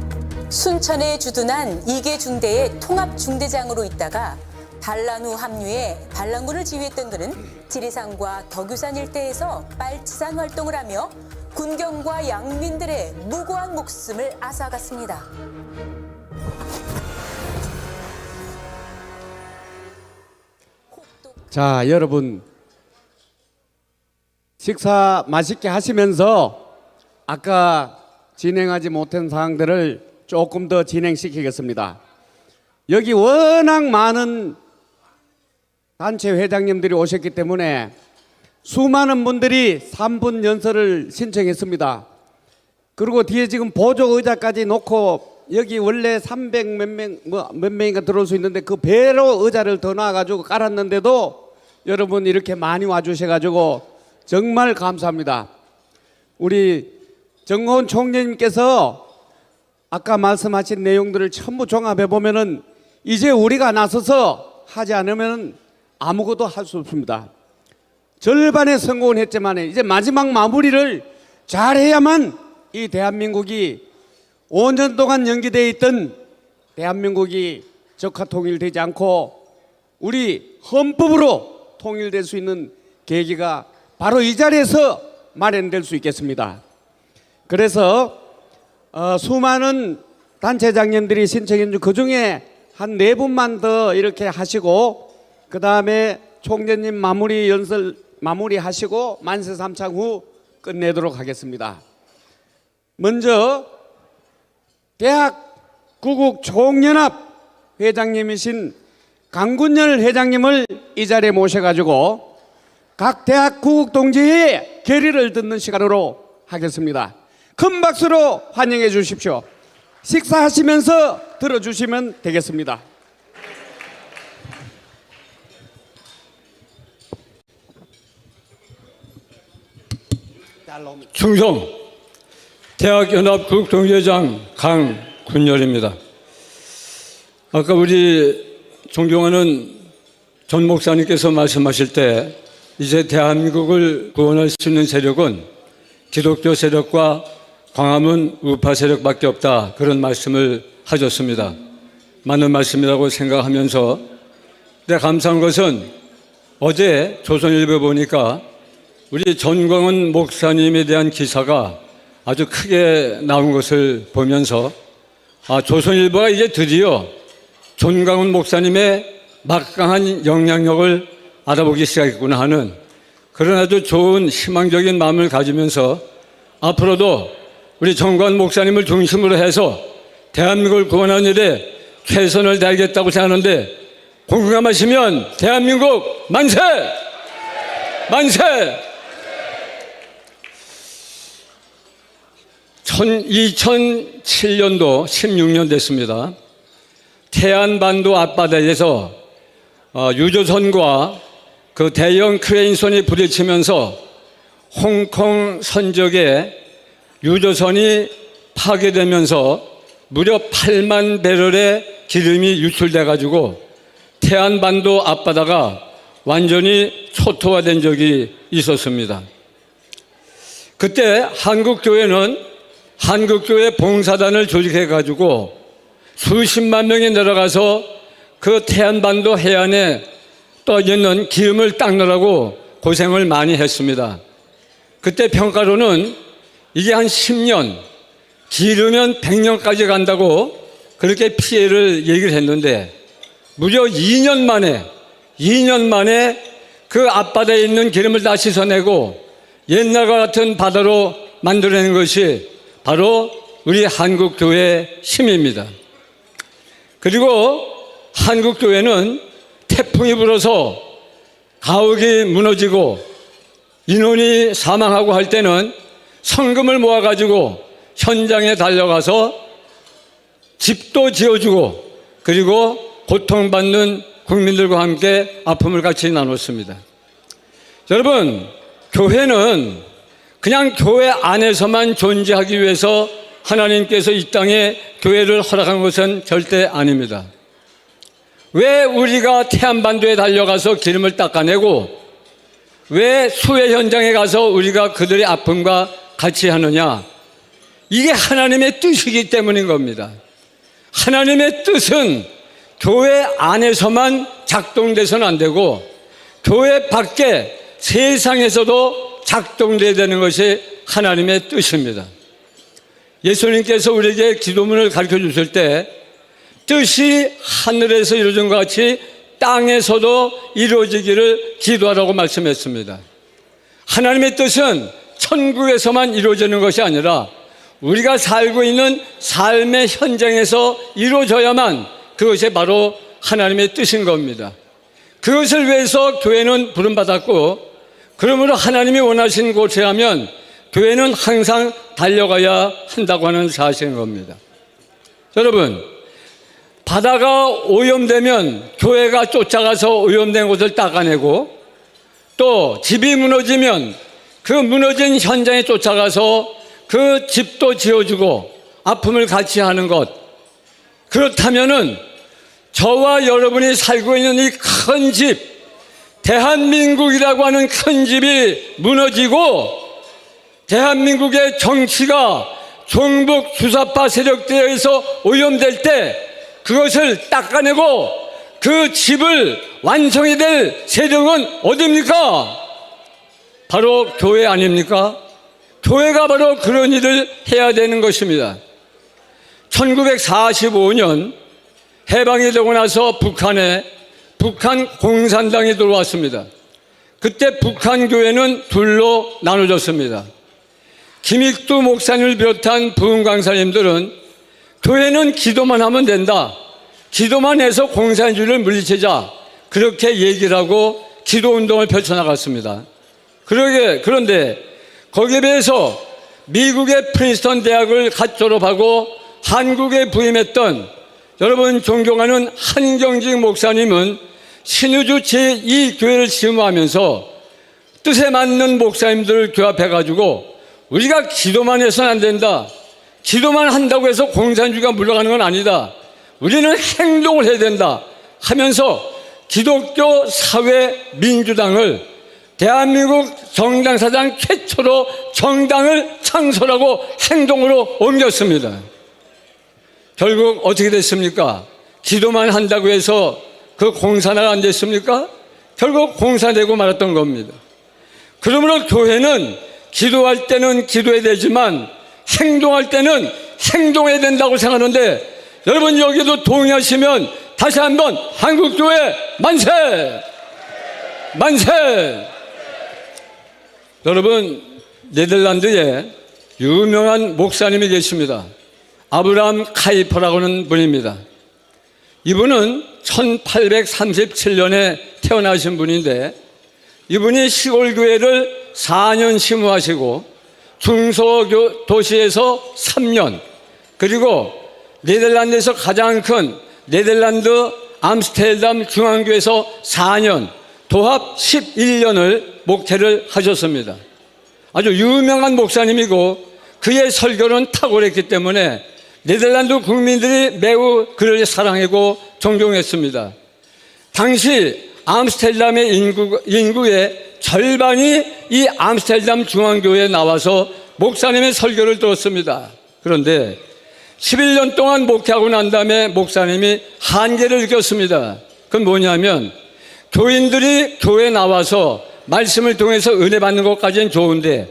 순천에 주둔한 이계 중대의 통합 중대장으로 있다가 반란 후 합류해 반란군을 지휘했던 그는 지리산과 덕유산 일대에서 빨치산 활동을 하며 군경과 양민들의 무고한 목숨을 앗아갔습니다. 자, 여러분 식사 맛있게 하시면서 아까 진행하지 못한 사항들을 조금 더 진행시키겠습니다. 여기 워낙 많은 단체 회장님들이 오셨기 때문에 수많은 분들이 3분 연설을 신청했습니다. 그리고 뒤에 지금 보조 의자까지 놓고 여기 원래 300 몇 명인가 들어올 수 있는데 그 배로 의자를 더 놔가지고 깔았는데도 여러분 이렇게 많이 와주셔가지고 정말 감사합니다. 우리 정호원 총재님께서 아까 말씀하신 내용들을 전부 종합해 보면은 이제 우리가 나서서 하지 않으면 아무것도 할 수 없습니다. 절반의 성공은 했지만 이제 마지막 마무리를 잘해야만 이 대한민국이 5년 동안 연기되어 있던 대한민국이 적화 통일되지 않고 우리 헌법으로 통일될 수 있는 계기가 바로 이 자리에서 마련될 수 있겠습니다. 그래서 수많은 단체장님들이 신청해 준 그중에 한 4분만 더 이렇게 하시고 그 다음에 총재님 마무리 하시고 만세 삼창 후 끝내도록 하겠습니다. 먼저 대학구국총연합 회장님이신 강군열 회장님을 이 자리에 모셔가지고 각 대학구국 동지의 결의를 듣는 시간으로 하겠습니다. 큰 박수로 환영해 주십시오. 식사하시면서 들어주시면 되겠습니다. 충성 대학연합국동회장 강군열입니다. 아까 우리 존경하는 전 목사님께서 말씀하실 때 이제 대한민국을 구원할 수 있는 세력은 기독교 세력과 광화문 우파 세력밖에 없다, 그런 말씀을 하셨습니다. 맞는 말씀이라고 생각하면서 근데 감사한 것은 어제 조선일보 보니까 우리 전광훈 목사님에 대한 기사가 아주 크게 나온 것을 보면서 조선일보가 이제 드디어 전광훈 목사님의 막강한 영향력을 알아보기 시작했구나 하는 그런 아주 좋은 희망적인 마음을 가지면서 앞으로도 우리 전광훈 목사님을 중심으로 해서 대한민국을 구원하는 일에 최선을 다하겠다고 생각하는데 공감하시면 대한민국 만세! 만세! 2007년도 16년 됐습니다. 태안반도 앞바다에서 유조선과 그 대형 크레인선이 부딪히면서 홍콩 선적에 유조선이 파괴되면서 무려 8만 배럴의 기름이 유출돼 가지고 태안반도 앞바다가 완전히 초토화된 적이 있었습니다. 그때 한국교회 봉사단을 조직해 가지고 수십만 명이 내려가서 그 태안반도 해안에 떠 있는 기름을 닦느라고 고생을 많이 했습니다. 그때 평가로는 이게 한 10년, 길으면 100년까지 간다고 그렇게 피해를 얘기를 했는데 무려 2년 만에 그 앞바다에 있는 기름을 다 씻어내고 옛날과 같은 바다로 만들어낸 것이 바로 우리 한국교회의 힘입니다. 그리고 한국교회는 태풍이 불어서 가옥이 무너지고 인원이 사망하고 할 때는 성금을 모아가지고 현장에 달려가서 집도 지어주고 그리고 고통받는 국민들과 함께 아픔을 같이 나눴습니다. 여러분, 교회는 그냥 교회 안에서만 존재하기 위해서 하나님께서 이 땅에 교회를 허락한 것은 절대 아닙니다. 왜 우리가 태안반도에 달려가서 기름을 닦아내고 왜 수해 현장에 가서 우리가 그들의 아픔과 같이 하느냐? 이게 하나님의 뜻이기 때문인 겁니다. 하나님의 뜻은 교회 안에서만 작동돼서는 안 되고 교회 밖에 세상에서도 작동돼야 되는 것이 하나님의 뜻입니다. 예수님께서 우리에게 기도문을 가르쳐 주실 때 뜻이 하늘에서 이루어진 것 같이 땅에서도 이루어지기를 기도하라고 말씀했습니다. 하나님의 뜻은 천국에서만 이루어지는 것이 아니라 우리가 살고 있는 삶의 현장에서 이루어져야만 그것이 바로 하나님의 뜻인 겁니다. 그것을 위해서 교회는 부름받았고, 그러므로 하나님이 원하신 곳에 하면 교회는 항상 달려가야 한다고 하는 사실인 겁니다. 여러분, 바다가 오염되면 교회가 쫓아가서 오염된 곳을 닦아내고, 또 집이 무너지면 그 무너진 현장에 쫓아가서 그 집도 지어주고 아픔을 같이 하는 것, 그렇다면은 저와 여러분이 살고 있는 이 큰 집, 대한민국이라고 하는 큰 집이 무너지고 대한민국의 정치가 종북 주사파 세력들에 의해서 오염될 때 그것을 닦아내고 그 집을 완성이 될 세력은 어디입니까? 바로 교회 아닙니까? 교회가 바로 그런 일을 해야 되는 것입니다. 1945년 해방이 되고 나서 북한에 북한 공산당이 들어왔습니다. 그때 북한 교회는 둘로 나눠졌습니다. 김익두 목사님을 비롯한 부흥 강사님들은 교회는 기도만 하면 된다, 기도만 해서 공산주의를 물리치자, 그렇게 얘기를 하고 기도운동을 펼쳐나갔습니다. 그런데 거기에 비해서 미국의 프린스턴 대학을 갓 졸업하고 한국에 부임했던 여러분 존경하는 한경직 목사님은 신의주 제2교회를 지음하면서 뜻에 맞는 목사님들을 교합해가지고 우리가 기도만 해서는 안 된다, 기도만 한다고 해서 공산주의가 물러가는 건 아니다, 우리는 행동을 해야 된다 하면서 기독교 사회민주당을 대한민국 정당사상 최초로 정당을 창설하고 행동으로 옮겼습니다. 결국 어떻게 됐습니까? 기도만 한다고 해서 그 공산화가 안 됐습니까? 결국 공산되고 말았던 겁니다. 그러므로 교회는 기도할 때는 기도해야 되지만 행동할 때는 행동해야 된다고 생각하는데, 여러분 여기도 동의하시면 다시 한번 한국교회 만세! 만세! 여러분, 네덜란드에 유명한 목사님이 계십니다. 아브라함 카이퍼라고 하는 분입니다. 이분은 1837년에 태어나신 분인데, 이분이 시골교회를 4년 심우하시고 중소도시에서 3년, 그리고 네덜란드에서 가장 큰 네덜란드 암스테르담 중앙교회에서 4년, 도합 11년을 목회를 하셨습니다. 아주 유명한 목사님이고 그의 설교는 탁월했기 때문에 네덜란드 국민들이 매우 그를 사랑하고 존경했습니다. 당시 암스테르담의 인구의 절반이 이 암스테르담 중앙교회에 나와서 목사님의 설교를 들었습니다. 그런데 11년 동안 목회하고 난 다음에 목사님이 한계를 느꼈습니다. 그건 뭐냐면, 교인들이 교회에 나와서 말씀을 통해서 은혜 받는 것까지는 좋은데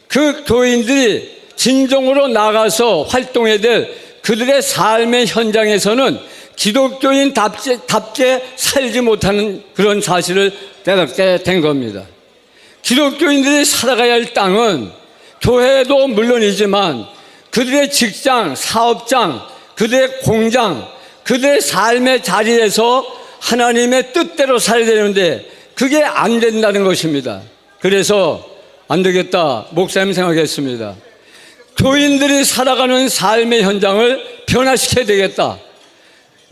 그 교인들이 진정으로 나가서 활동해야 될 그들의 삶의 현장에서는 기독교인답게 살지 못하는 그런 사실을 깨닫게 된 겁니다. 기독교인들이 살아가야 할 땅은 교회도 물론이지만 그들의 직장, 사업장, 그들의 공장, 그들의 삶의 자리에서 하나님의 뜻대로 살아야 되는데 그게 안 된다는 것입니다. 그래서 안 되겠다, 목사님 생각했습니다. 교인들이 살아가는 삶의 현장을 변화시켜야 되겠다.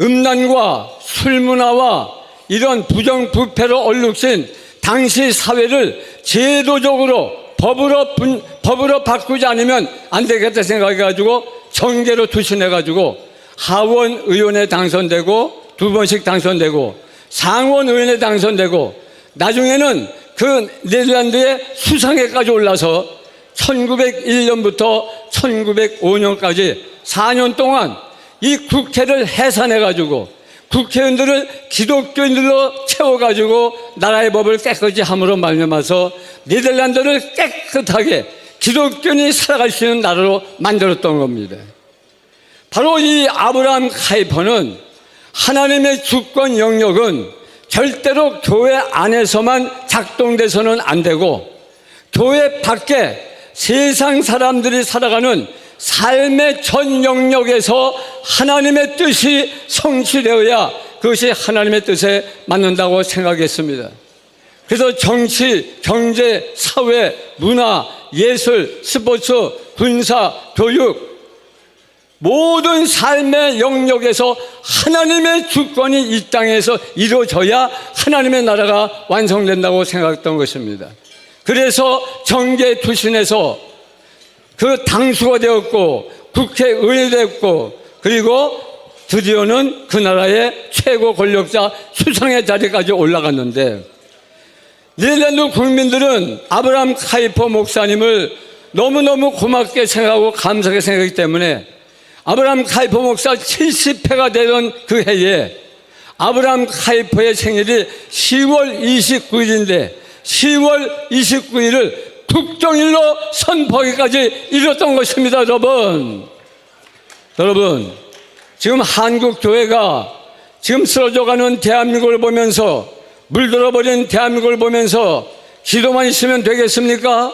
음란과 술문화와 이런 부정부패로 얼룩진 당시 사회를 제도적으로 법으로 바꾸지 않으면 안 되겠다 생각해가지고 정계로 투신해가지고 하원 의원에 당선되고 2번씩 당선되고 상원 의원에 당선되고 나중에는 그 네덜란드의 수상회까지 올라서 1901년부터 1905년까지 4년 동안 이 국회를 해산해가지고 국회의원들을 기독교인들로 채워가지고 나라의 법을 깨끗이 함으로 말미암아서 네덜란드를 깨끗하게 기독교인이 살아갈 수 있는 나라로 만들었던 겁니다. 바로 이 아브라함 카이퍼는 하나님의 주권 영역은 절대로 교회 안에서만 작동돼서는 안 되고 교회 밖에 세상 사람들이 살아가는 삶의 전 영역에서 하나님의 뜻이 성취되어야 그것이 하나님의 뜻에 맞는다고 생각했습니다. 그래서 정치, 경제, 사회, 문화, 예술, 스포츠, 군사, 교육 모든 삶의 영역에서 하나님의 주권이 이 땅에서 이루어져야 하나님의 나라가 완성된다고 생각했던 것입니다. 그래서 정계 투신에서 그 당수가 되었고 국회의원이 되었고 그리고 드디어는 그 나라의 최고 권력자 수상의 자리까지 올라갔는데 네덜란드 국민들은 아브라함 카이퍼 목사님을 너무너무 고맙게 생각하고 감사하게 생각하기 때문에 아브라함 카이퍼 목사 70회가 되던 그 해에 아브라함 카이퍼의 생일이 10월 29일인데 10월 29일을 국정일로 선포하기까지 이뤘던 것입니다. 여러분 지금 한국 교회가 지금 쓰러져가는 대한민국을 보면서 물들어버린 대한민국을 보면서 기도만 있으면 되겠습니까?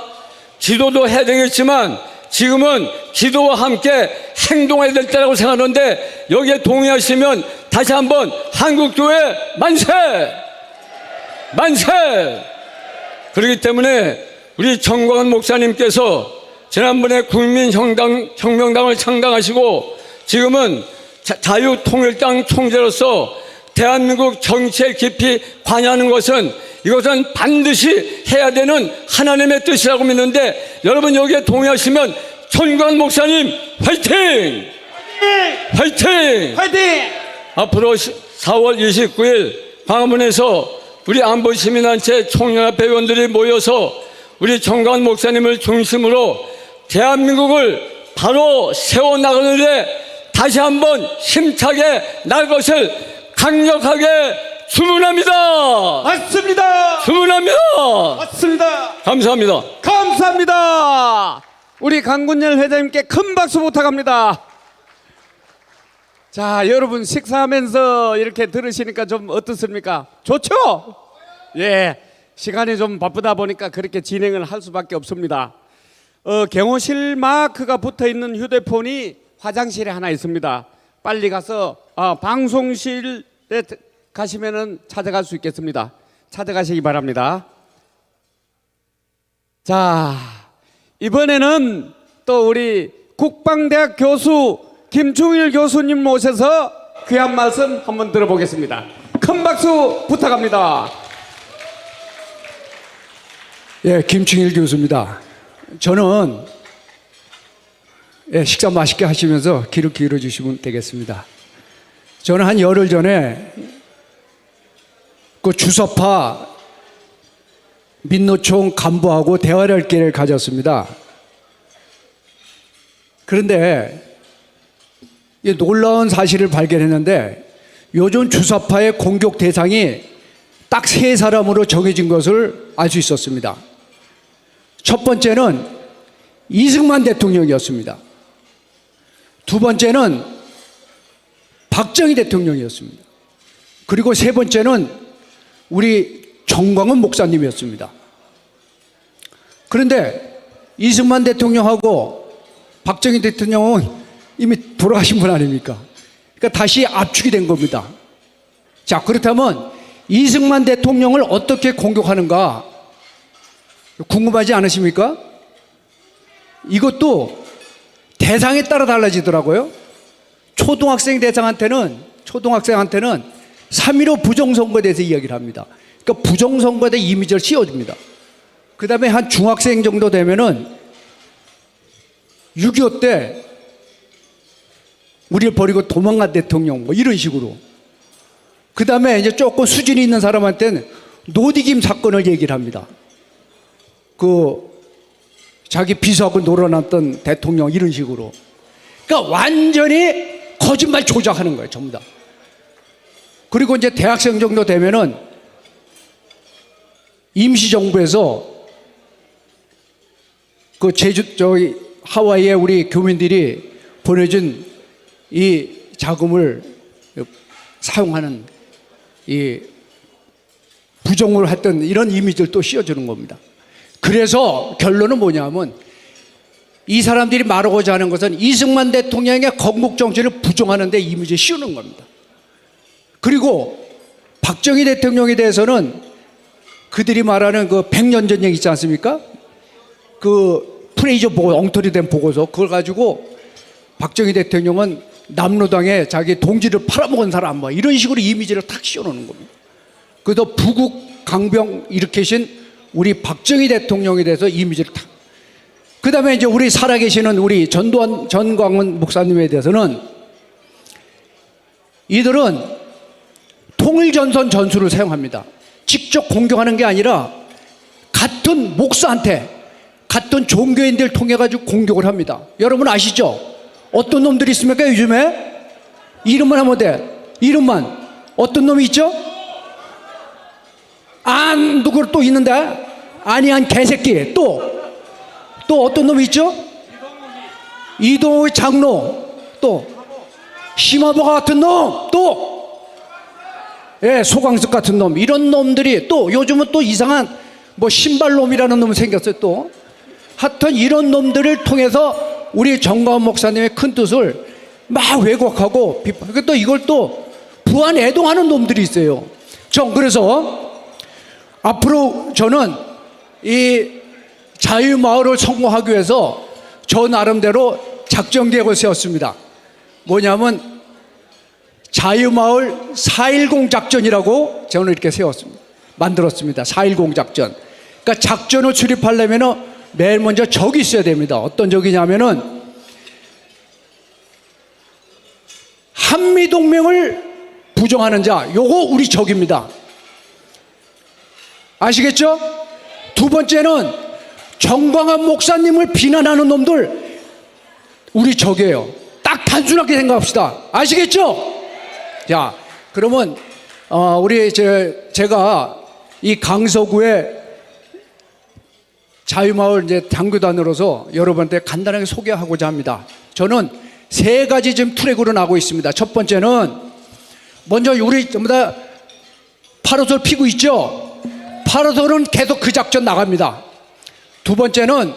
기도도 해야 되겠지만 지금은 기도와 함께 행동해야 될 때라고 생각하는데 여기에 동의하시면 다시 한번 한국교회 만세! 만세! 그렇기 때문에 우리 정광훈 목사님께서 지난번에 국민혁명당을 창당하시고 지금은 자유통일당 총재로서 대한민국 정치에 깊이 관여하는 것은 이것은 반드시 해야 되는 하나님의 뜻이라고 믿는데 여러분 여기에 동의하시면 정광훈 목사님 화이팅! 화이팅! 화이팅! 앞으로 4월 29일 광화문에서 우리 안보시민단체 총연합회 의원들이 모여서 우리 정광훈 목사님을 중심으로 대한민국을 바로 세워나가는데 다시 한번 힘차게 나갈 것을 강력하게 주문합니다. 맞습니다. 주문합니다. 맞습니다. 감사합니다. 감사합니다. 우리 강군열 회장님께 큰 박수 부탁합니다. 자, 여러분 식사하면서 이렇게 들으시니까 좀 어떻습니까? 좋죠? 예, 시간이 좀 바쁘다 보니까 그렇게 진행을 할 수밖에 없습니다. 경호실 마크가 붙어있는 휴대폰이 화장실에 하나 있습니다. 빨리 가서 방송실에 가시면은 찾아갈 수 있겠습니다. 찾아가시기 바랍니다. 자, 이번에는 또 우리 국방대학 교수 김충일 교수님 모셔서 귀한 말씀 한번 들어보겠습니다. 큰 박수 부탁합니다. 예, 김충일 교수입니다. 저는 식사 맛있게 하시면서 귀를 기울여 주시면 되겠습니다. 저는 한 열흘 전에 그 주석파 민노총 간부하고 대화를 할 기회를 가졌습니다. 그런데 놀라운 사실을 발견했는데 요즘 주석파의 공격 대상이 딱 세 사람으로 정해진 것을 알 수 있었습니다. 첫 번째는 이승만 대통령이었습니다. 두 번째는 박정희 대통령이었습니다. 그리고 세 번째는 우리 정광훈 목사님이었습니다. 그런데 이승만 대통령하고 박정희 대통령은 이미 돌아가신 분 아닙니까? 그러니까 다시 압축이 된 겁니다. 자, 그렇다면 이승만 대통령을 어떻게 공격하는가 궁금하지 않으십니까? 이것도 대상에 따라 달라지더라고요. 초등학생 대상한테는 3.15 부정선거에 대해서 이야기를 합니다. 그러니까 부정선거에 대해 이미지를 씌워줍니다. 그 다음에 한 중학생 정도 되면은 6.25 때 우리를 버리고 도망간 대통령 뭐 이런 식으로. 그 다음에 이제 조금 수준이 있는 사람한테는 노디김 사건을 얘기를 합니다. 자기 비서하고 놀아났던 대통령 이런 식으로. 그러니까 완전히 거짓말 조작하는 거예요, 전부 다. 그리고 이제 대학생 정도 되면은 임시정부에서 그 저기 하와이에 우리 교민들이 보내준 이 자금을 사용하는 이 부정을 했던 이런 이미지를 또 씌워주는 겁니다. 그래서 결론은 뭐냐면 이 사람들이 말하고자 하는 것은 이승만 대통령의 건국 정신을 부정하는 데 이미지를 씌우는 겁니다. 그리고 박정희 대통령에 대해서는 그들이 말하는 그 100년 전쟁 있지 않습니까? 그 프레이저 보고 엉터리 된 보고서 그걸 가지고 박정희 대통령은 남로당에 자기 동지를 팔아먹은 사람 뭐 이런 식으로 이미지를 탁 씌워놓는 겁니다. 그래서 부국 강병 일으키신 우리 박정희 대통령에 대해서 이미지를 탁. 그 다음에 이제 우리 살아계시는 우리 전광훈 목사님에 대해서는 이들은 통일전선 전술을 사용합니다. 직접 공격하는 게 아니라 같은 목사한테 같은 종교인들 통해 가지고 공격을 합니다. 여러분 아시죠? 어떤 놈들이 있습니까 요즘에? 이름만 하면 돼. 이름만. 어떤 놈이 있죠? 누구 또 있는데? 아니한 개새끼. 또 어떤 놈이 있죠? 이동욱의 장로. 또 심화보가 같은 놈. 또 예, 소광석 같은 놈. 이런 놈들이 또 요즘은 또 이상한 뭐 신발놈이라는 놈이 생겼어요. 또 하여튼 이런 놈들을 통해서 우리 정광훈 목사님의 큰 뜻을 막 왜곡하고 또 이걸 또 부안 애동하는 놈들이 있어요. 그래서 앞으로 저는 이 자유마을을 성공하기 위해서 저 나름대로 작전 계획을 세웠습니다. 뭐냐면 자유마을 4.10 작전이라고 저는 이렇게 세웠습니다. 만들었습니다. 4.10 작전. 그러니까 작전을 수립하려면 맨 먼저 적이 있어야 됩니다. 어떤 적이냐면은 한미동맹을 부정하는 자, 요거 우리 적입니다. 아시겠죠? 두 번째는 정광훈 목사님을 비난하는 놈들 우리 적이에요. 딱 단순하게 생각합시다. 아시겠죠? 자, 그러면 우리 제가 이 강서구에 자유마을 이제 당교단으로서 여러분한테 간단하게 소개하고자 합니다. 저는 세 가지 지금 트랙으로 나가고 있습니다. 첫 번째는 먼저 우리 전부 다 파라솔 피고 있죠? 파라솔은 계속 그 작전 나갑니다. 두 번째는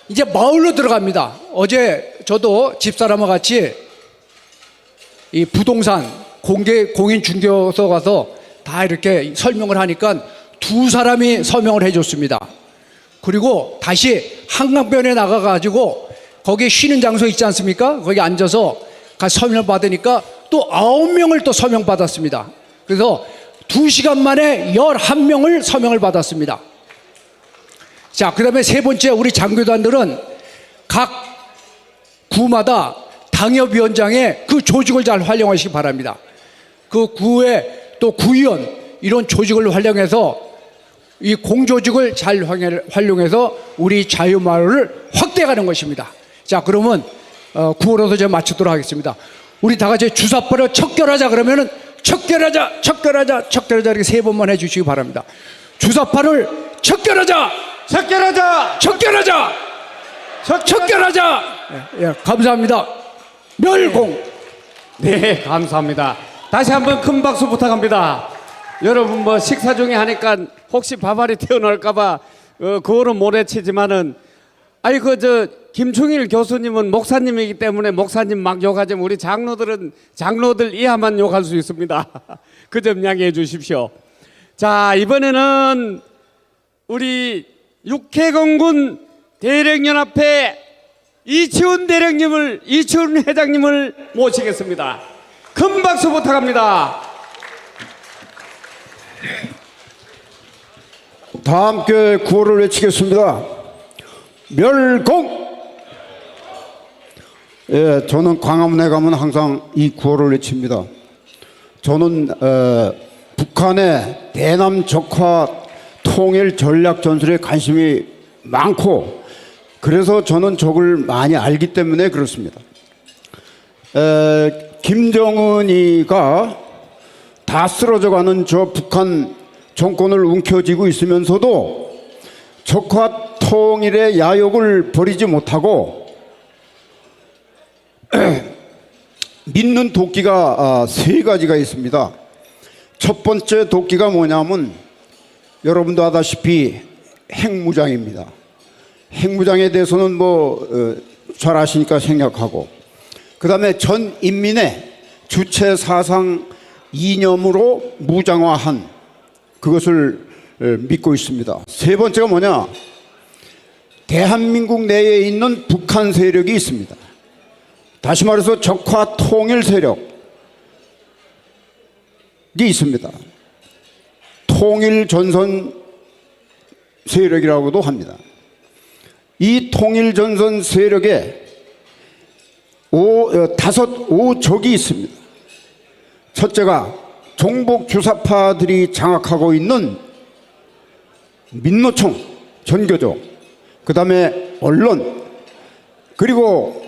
이제 마을로 들어갑니다. 어제 저도 집사람과 같이 이 부동산 공인 중개소 가서 다 이렇게 설명을 하니까 두 사람이 설명을 해줬습니다. 그리고 다시 한강변에 나가가지고 거기 쉬는 장소 있지 않습니까? 거기 앉아서 설명을 받으니까 또 9명을 또 서명 받았습니다. 그래서 2시간 만에 11명을 서명을 받았습니다. 자, 그 다음에 세 번째 우리 장교단들은 각 구마다 당협위원장의 그 조직을 잘 활용하시기 바랍니다. 그 구에 또 구의원 이런 조직을 활용해서 이 공조직을 잘 활용해서 우리 자유마을을 확대해가는 것입니다. 자, 그러면 구호로서 제가 마치도록 하겠습니다. 우리 다 같이 주사파를 척결하자 그러면은 척결하자 이렇게 세 번만 해주시기 바랍니다. 주사파를 척결하자. 예, 감사합니다. 멸공. 네, 감사합니다. 다시 한번 큰 박수 부탁합니다. 여러분 뭐 식사 중에 하니까 혹시 밥알이 튀어나올까봐 그거는 모래치지만은 김충일 교수님은 목사님이기 때문에 목사님 막 욕하지만 우리 장로들은 장로들 이하만 욕할 수 있습니다. 그 점 양해해 주십시오. 자, 이번에는 우리 육해공군 대령연합회 이치훈 회장님을 모시겠습니다. 큰 박수 부탁합니다. 다 함께 구호를 외치겠습니다. 멸공! 예, 저는 광화문에 가면 항상 이 구호를 외칩니다. 저는 북한의 대남 적화 통일 전략 전술에 관심이 많고 그래서 저는 적을 많이 알기 때문에 그렇습니다. 김정은이가 다 쓰러져가는 저 북한 정권을 움켜쥐고 있으면서도 적화 통일의 야욕을 버리지 못하고 믿는 도끼가 세 가지가 있습니다. 첫 번째 도끼가 뭐냐면 여러분도 아다시피 핵무장입니다. 핵무장에 대해서는 잘 아시니까 생략하고, 그 다음에 전 인민의 주체 사상 이념으로 무장화한 그것을 믿고 있습니다. 세 번째가 뭐냐? 대한민국 내에 있는 북한 세력이 있습니다. 다시 말해서 적화 통일 세력이 있습니다. 통일 전선 세력이라고도 합니다. 이 통일 전선 세력에 다섯 오적이 있습니다. 첫째가 종북 주사파들이 장악하고 있는 민노총, 전교조, 그 다음에 언론, 그리고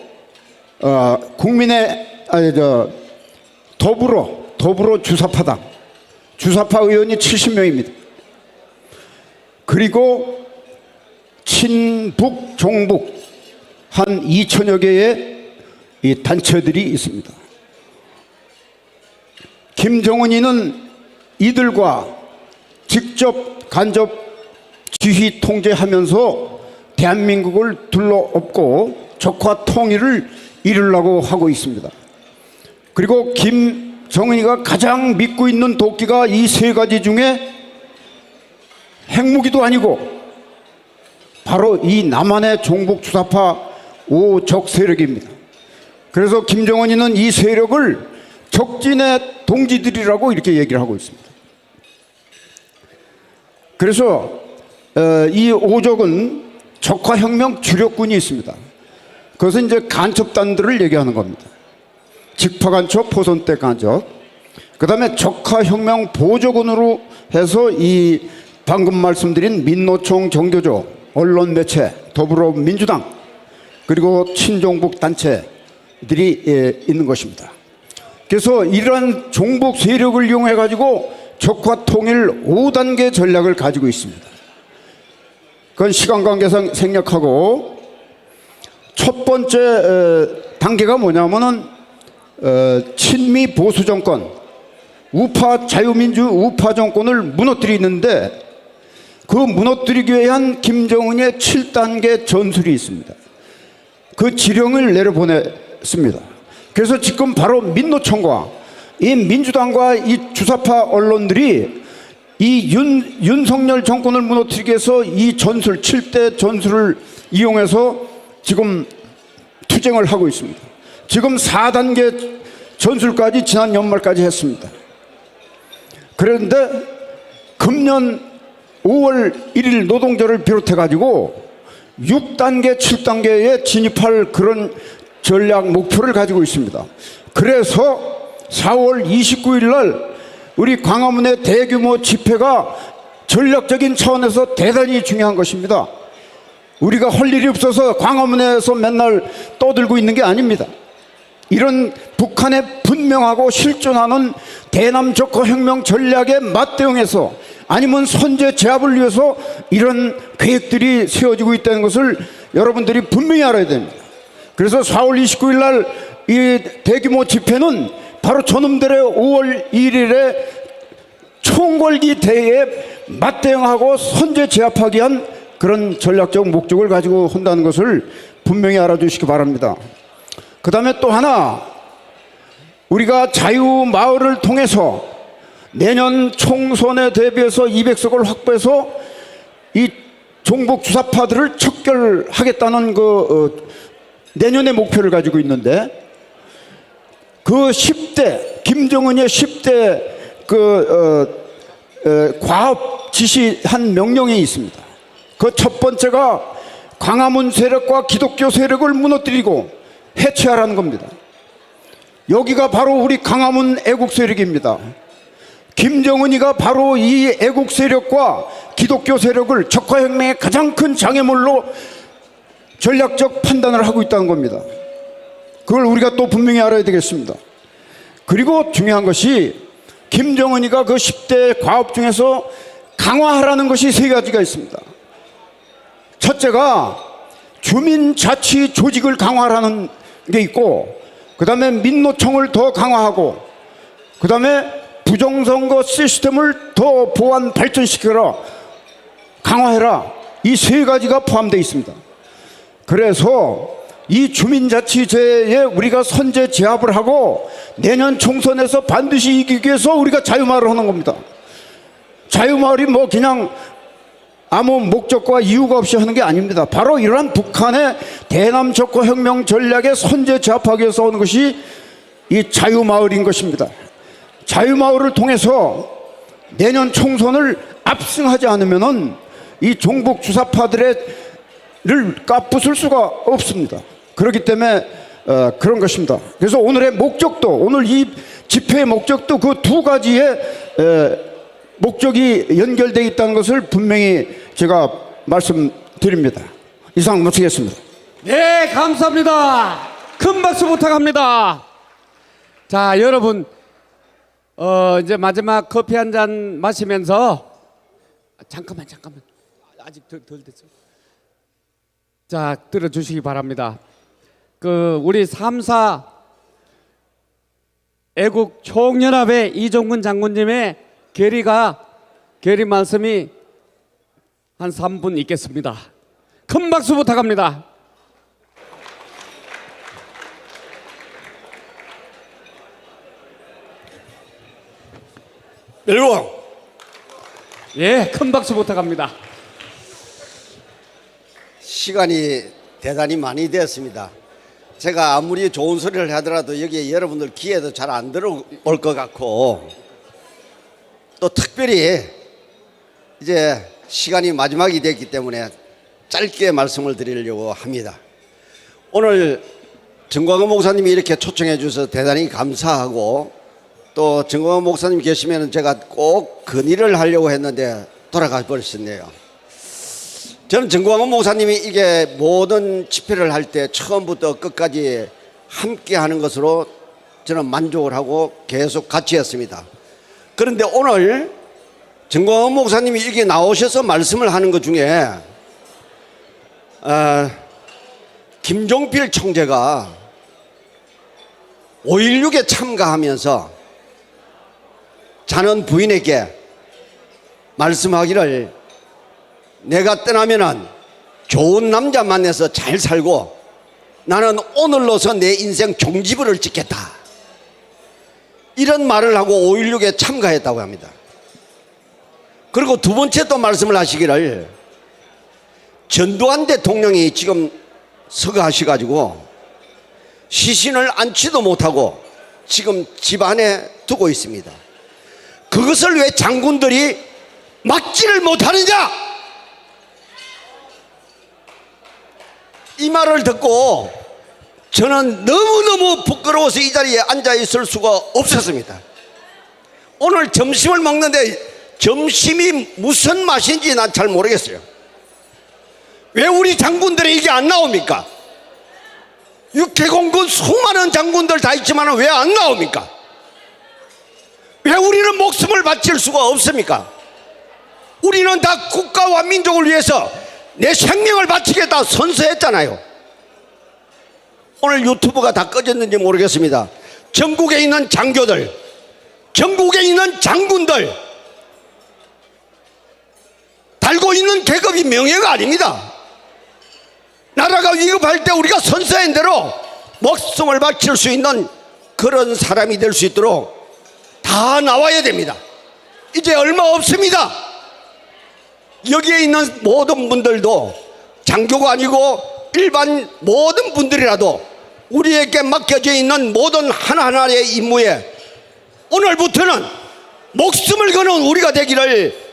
더불어 주사파당, 주사파 의원이 70명입니다. 그리고 친북, 종북 한 2천여 개의 이 단체들이 있습니다. 김정은이는 이들과 직접 간접 지휘 통제하면서 대한민국을 둘러엎고 적화 통일을 이루려고 하고 있습니다. 그리고 김정은이가 가장 믿고 있는 도끼가 이 세 가지 중에 핵무기도 아니고 바로 이 남한의 종북 주사파 오적 세력입니다. 그래서 김정은이는 이 세력을 적진의 동지들이라고 이렇게 얘기를 하고 있습니다. 그래서 이 오적은 적화혁명 주력군이 있습니다. 그것은 이제 간첩단들을 얘기하는 겁니다. 직파간첩, 포선대 간첩, 그 다음에 적화혁명 보조군으로 해서 이 방금 말씀드린 민노총, 정교조, 언론 매체, 더불어민주당, 그리고 친종북 단체들이 있는 것입니다. 그래서 이러한 종북 세력을 이용해 가지고 적화 통일 5단계 전략을 가지고 있습니다. 그건 시간 관계상 생략하고, 첫 번째 단계가 뭐냐면은 친미 보수 정권, 우파 자유민주 우파 정권을 무너뜨리는데, 그 무너뜨리기 위한 김정은의 7단계 전술이 있습니다. 그 지령을 내려보냈습니다. 그래서 지금 바로 민노총과 이 민주당과 이 주사파 언론들이 이 윤석열 정권을 무너뜨리기 위해서 이 전술, 7대 전술을 이용해서 지금 투쟁을 하고 있습니다. 지금 4단계 전술까지 지난 연말까지 했습니다. 그런데 금년 5월 1일 노동절을 비롯해 가지고 6단계, 7단계에 진입할 그런 전략 목표를 가지고 있습니다. 그래서 4월 29일 날 우리 광화문의 대규모 집회가 전략적인 차원에서 대단히 중요한 것입니다. 우리가 할 일이 없어서 광화문에서 맨날 떠들고 있는 게 아닙니다. 이런 북한의 분명하고 실존하는 대남 적화혁명 전략에 맞대응해서, 아니면 선제 제압을 위해서 이런 계획들이 세워지고 있다는 것을 여러분들이 분명히 알아야 됩니다. 그래서 4월 29일 날 이 대규모 집회는 바로 저놈들의 5월 1일에 총궐기 대회에 맞대응하고 선제 제압하기 위한 그런 전략적 목적을 가지고 한다는 것을 분명히 알아주시기 바랍니다. 그 다음에 또 하나, 우리가 자유마을을 통해서 내년 총선에 대비해서 200석을 확보해서 이 종북 주사파들을 척결하겠다는 내년의 목표를 가지고 있는데, 그 10대, 김정은의 10대 과업 지시한 명령이 있습니다. 그 첫 번째가 광화문 세력과 기독교 세력을 무너뜨리고 해체하라는 겁니다. 여기가 바로 우리 광화문 애국 세력입니다. 김정은이가 바로 이 애국 세력과 기독교 세력을 적화혁명의 가장 큰 장애물로 전략적 판단을 하고 있다는 겁니다. 그걸 우리가 또 분명히 알아야 되겠습니다. 그리고 중요한 것이, 김정은이가 그 10대 과업 중에서 강화하라는 것이 세 가지가 있습니다. 첫째가 주민자치 조직을 강화하는 게 있고, 그 다음에 민노총을 더 강화하고, 그 다음에 부정선거 시스템을 더 보완 발전시켜라, 강화해라. 이 세 가지가 포함되어 있습니다. 그래서 이 주민자치제에 우리가 선제 제압을 하고 내년 총선에서 반드시 이기기 위해서 우리가 자유마을을 하는 겁니다. 자유마을이 뭐 그냥 아무 목적과 이유가 없이 하는 게 아닙니다. 바로 이러한 북한의 대남 적화 혁명 전략에 선제 제압하기 위해서 하는 것이 이 자유마을인 것입니다. 자유마을을 통해서 내년 총선을 압승하지 않으면은 이 종북 주사파들을 까부술 수가 없습니다. 그렇기 때문에 그런 것입니다. 그래서 오늘의 목적도, 오늘 이 집회의 목적도 그 두 가지의 목적이 연결되어 있다는 것을 분명히 제가 말씀드립니다. 이상 마치겠습니다. 네, 감사합니다. 큰 박수 부탁합니다. 자, 여러분, 이제 마지막 커피 한 잔 마시면서 잠깐만 아직 덜 됐어. 자, 들어주시기 바랍니다. 우리 3사 애국 총연합의 이종근 장군님의 계리 말씀이 한 3분 있겠습니다. 큰 박수 부탁합니다. 멸공. 예, 큰 박수 부탁합니다. 시간이 대단히 많이 되었습니다. 제가 아무리 좋은 소리를 하더라도 여기에 여러분들 귀에도 잘 안 들어올 것 같고, 또 특별히 이제 시간이 마지막이 됐기 때문에 짧게 말씀을 드리려고 합니다. 오늘 정광훈 목사님이 이렇게 초청해 주셔서 대단히 감사하고, 또 정광훈 목사님 계시면 제가 꼭 건의를 하려고 했는데 돌아가 버렸네요. 저는 정광훈 목사님이 이게 모든 집회를 할 때 처음부터 끝까지 함께 하는 것으로 저는 만족을 하고 계속 같이 했습니다. 그런데 오늘 정광훈 목사님이 여기 나오셔서 말씀을 하는 것 중에 김종필 총재가 5.16에 참가하면서 자는 부인에게 말씀하기를, 내가 떠나면은 좋은 남자 만나서 잘 살고 나는 오늘로서 내 인생 종지부를 찍겠다, 이런 말을 하고 5.16에 참가했다고 합니다. 그리고 두 번째 또 말씀을 하시기를, 전두환 대통령이 지금 서거하셔가지고 시신을 안지도 못하고 지금 집안에 두고 있습니다. 그것을 왜 장군들이 막지를 못하느냐, 이 말을 듣고 저는 너무너무 부끄러워서 이 자리에 앉아 있을 수가 없었습니다. 오늘 점심을 먹는데 점심이 무슨 맛인지 난 잘 모르겠어요. 왜 우리 장군들이 이게 안 나옵니까? 육해공군 수많은 장군들 다 있지만 왜 안 나옵니까? 왜 우리는 목숨을 바칠 수가 없습니까? 우리는 다 국가와 민족을 위해서 내 생명을 바치겠다 선서했잖아요. 오늘 유튜브가 다 꺼졌는지 모르겠습니다. 전국에 있는 장교들, 전국에 있는 장군들, 달고 있는 계급이 명예가 아닙니다. 나라가 위급할 때 우리가 선서한 대로 목숨을 바칠 수 있는 그런 사람이 될 수 있도록 다 나와야 됩니다. 이제 얼마 없습니다. 여기에 있는 모든 분들도 장교가 아니고 일반 모든 분들이라도 우리에게 맡겨져 있는 모든 하나하나의 임무에 오늘부터는 목숨을 거는 우리가 되기를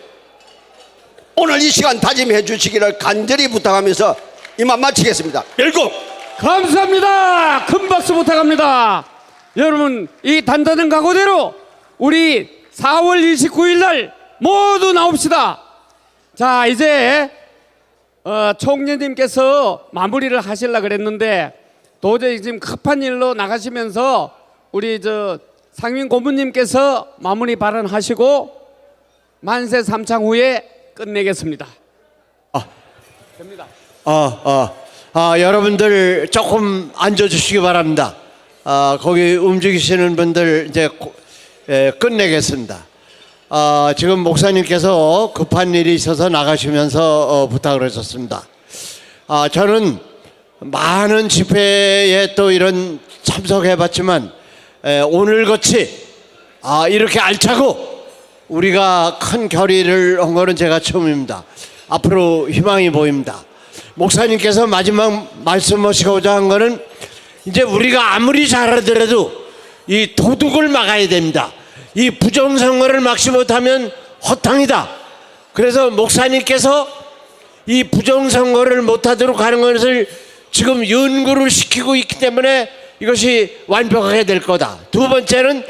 오늘 이 시간 다짐해 주시기를 간절히 부탁하면서 이만 마치겠습니다. 멸공. 감사합니다. 큰 박수 부탁합니다. 여러분, 이 단단한 각오대로 우리 4월 29일 날 모두 나옵시다. 자, 이제 총리님께서 마무리를 하시려고 그랬는데 도저히 지금 급한 일로 나가시면서 우리 상임 고문님께서 마무리 발언하시고 만세 삼창 후에 끝내겠습니다. 여러분들 조금 앉아주시기 바랍니다. 거기 움직이시는 분들 이제 끝내겠습니다. 지금 목사님께서 급한 일이 있어서 나가시면서 부탁을 하셨습니다. 저는 많은 집회에 또 이런 참석해봤지만 오늘같이 이렇게 알차고 우리가 큰 결의를 한 거는 제가 처음입니다. 앞으로 희망이 보입니다. 목사님께서 마지막 말씀하시고자 한 거는 이제 우리가 아무리 잘하더라도 이 도둑을 막아야 됩니다. 이 부정선거를 막지 못하면 허탕이다. 그래서 목사님께서 이 부정선거를 못하도록 하는 것을 지금 연구를 시키고 있기 때문에 이것이 완벽하게 될 거다. 두 번째는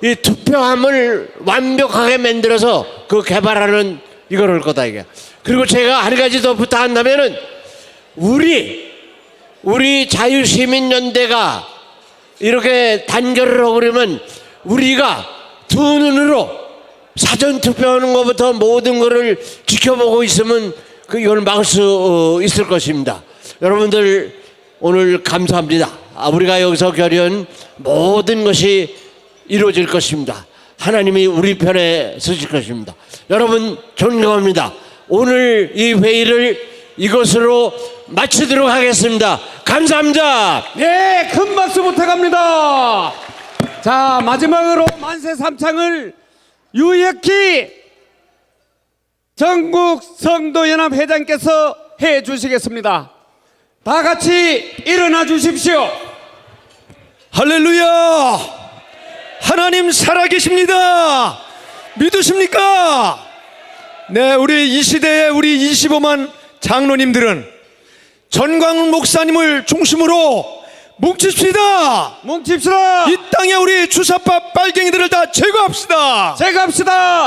이 투표함을 완벽하게 만들어서 개발하는 이걸 거다 이게. 그리고 제가 한 가지 더 부탁한다면은 우리 자유시민연대가 이렇게 단결을 하고 그러면 우리가 두 눈으로 사전 투표하는 것부터 모든 것을 지켜보고 있으면 이걸 막을 수 있을 것입니다. 여러분들 오늘 감사합니다. 우리가 여기서 결의한 모든 것이 이루어질 것입니다. 하나님이 우리 편에 서실 것입니다. 여러분 존경합니다. 오늘 이 회의를 이것으로 마치도록 하겠습니다. 감사합니다. 네, 큰 박수 부탁합니다. 자, 마지막으로 만세 삼창을 유혁희 전국 성도연합 회장께서 해 주시겠습니다. 다 같이 일어나 주십시오. 할렐루야! 하나님 살아계십니다. 믿으십니까? 네, 우리 이 시대의 우리 25만 장로님들은 전광훈 목사님을 중심으로 뭉칩시다. 이 땅에 우리 주사파 빨갱이들을 다 제거합시다.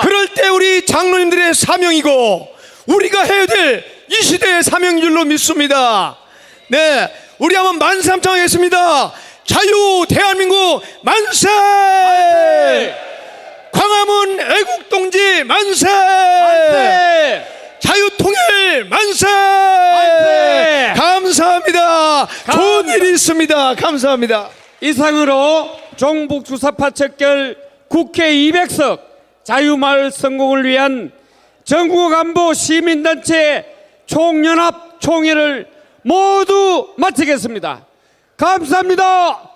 그럴 때 우리 장로님들의 사명이고 우리가 해야 될 이 시대의 사명인 줄로 믿습니다. 네, 우리 한번 만세 함청하겠습니다. 자유 대한민국 만세! 광화문 애국동지 만세! 자유통일 만세! 감사합니다. 좋은 일이 있습니다. 감사합니다. 이상으로 종북주사파 척결 국회 200석 자유마을 성공을 위한 전국 안보 시민단체 총연합 총회를 모두 마치겠습니다. 감사합니다.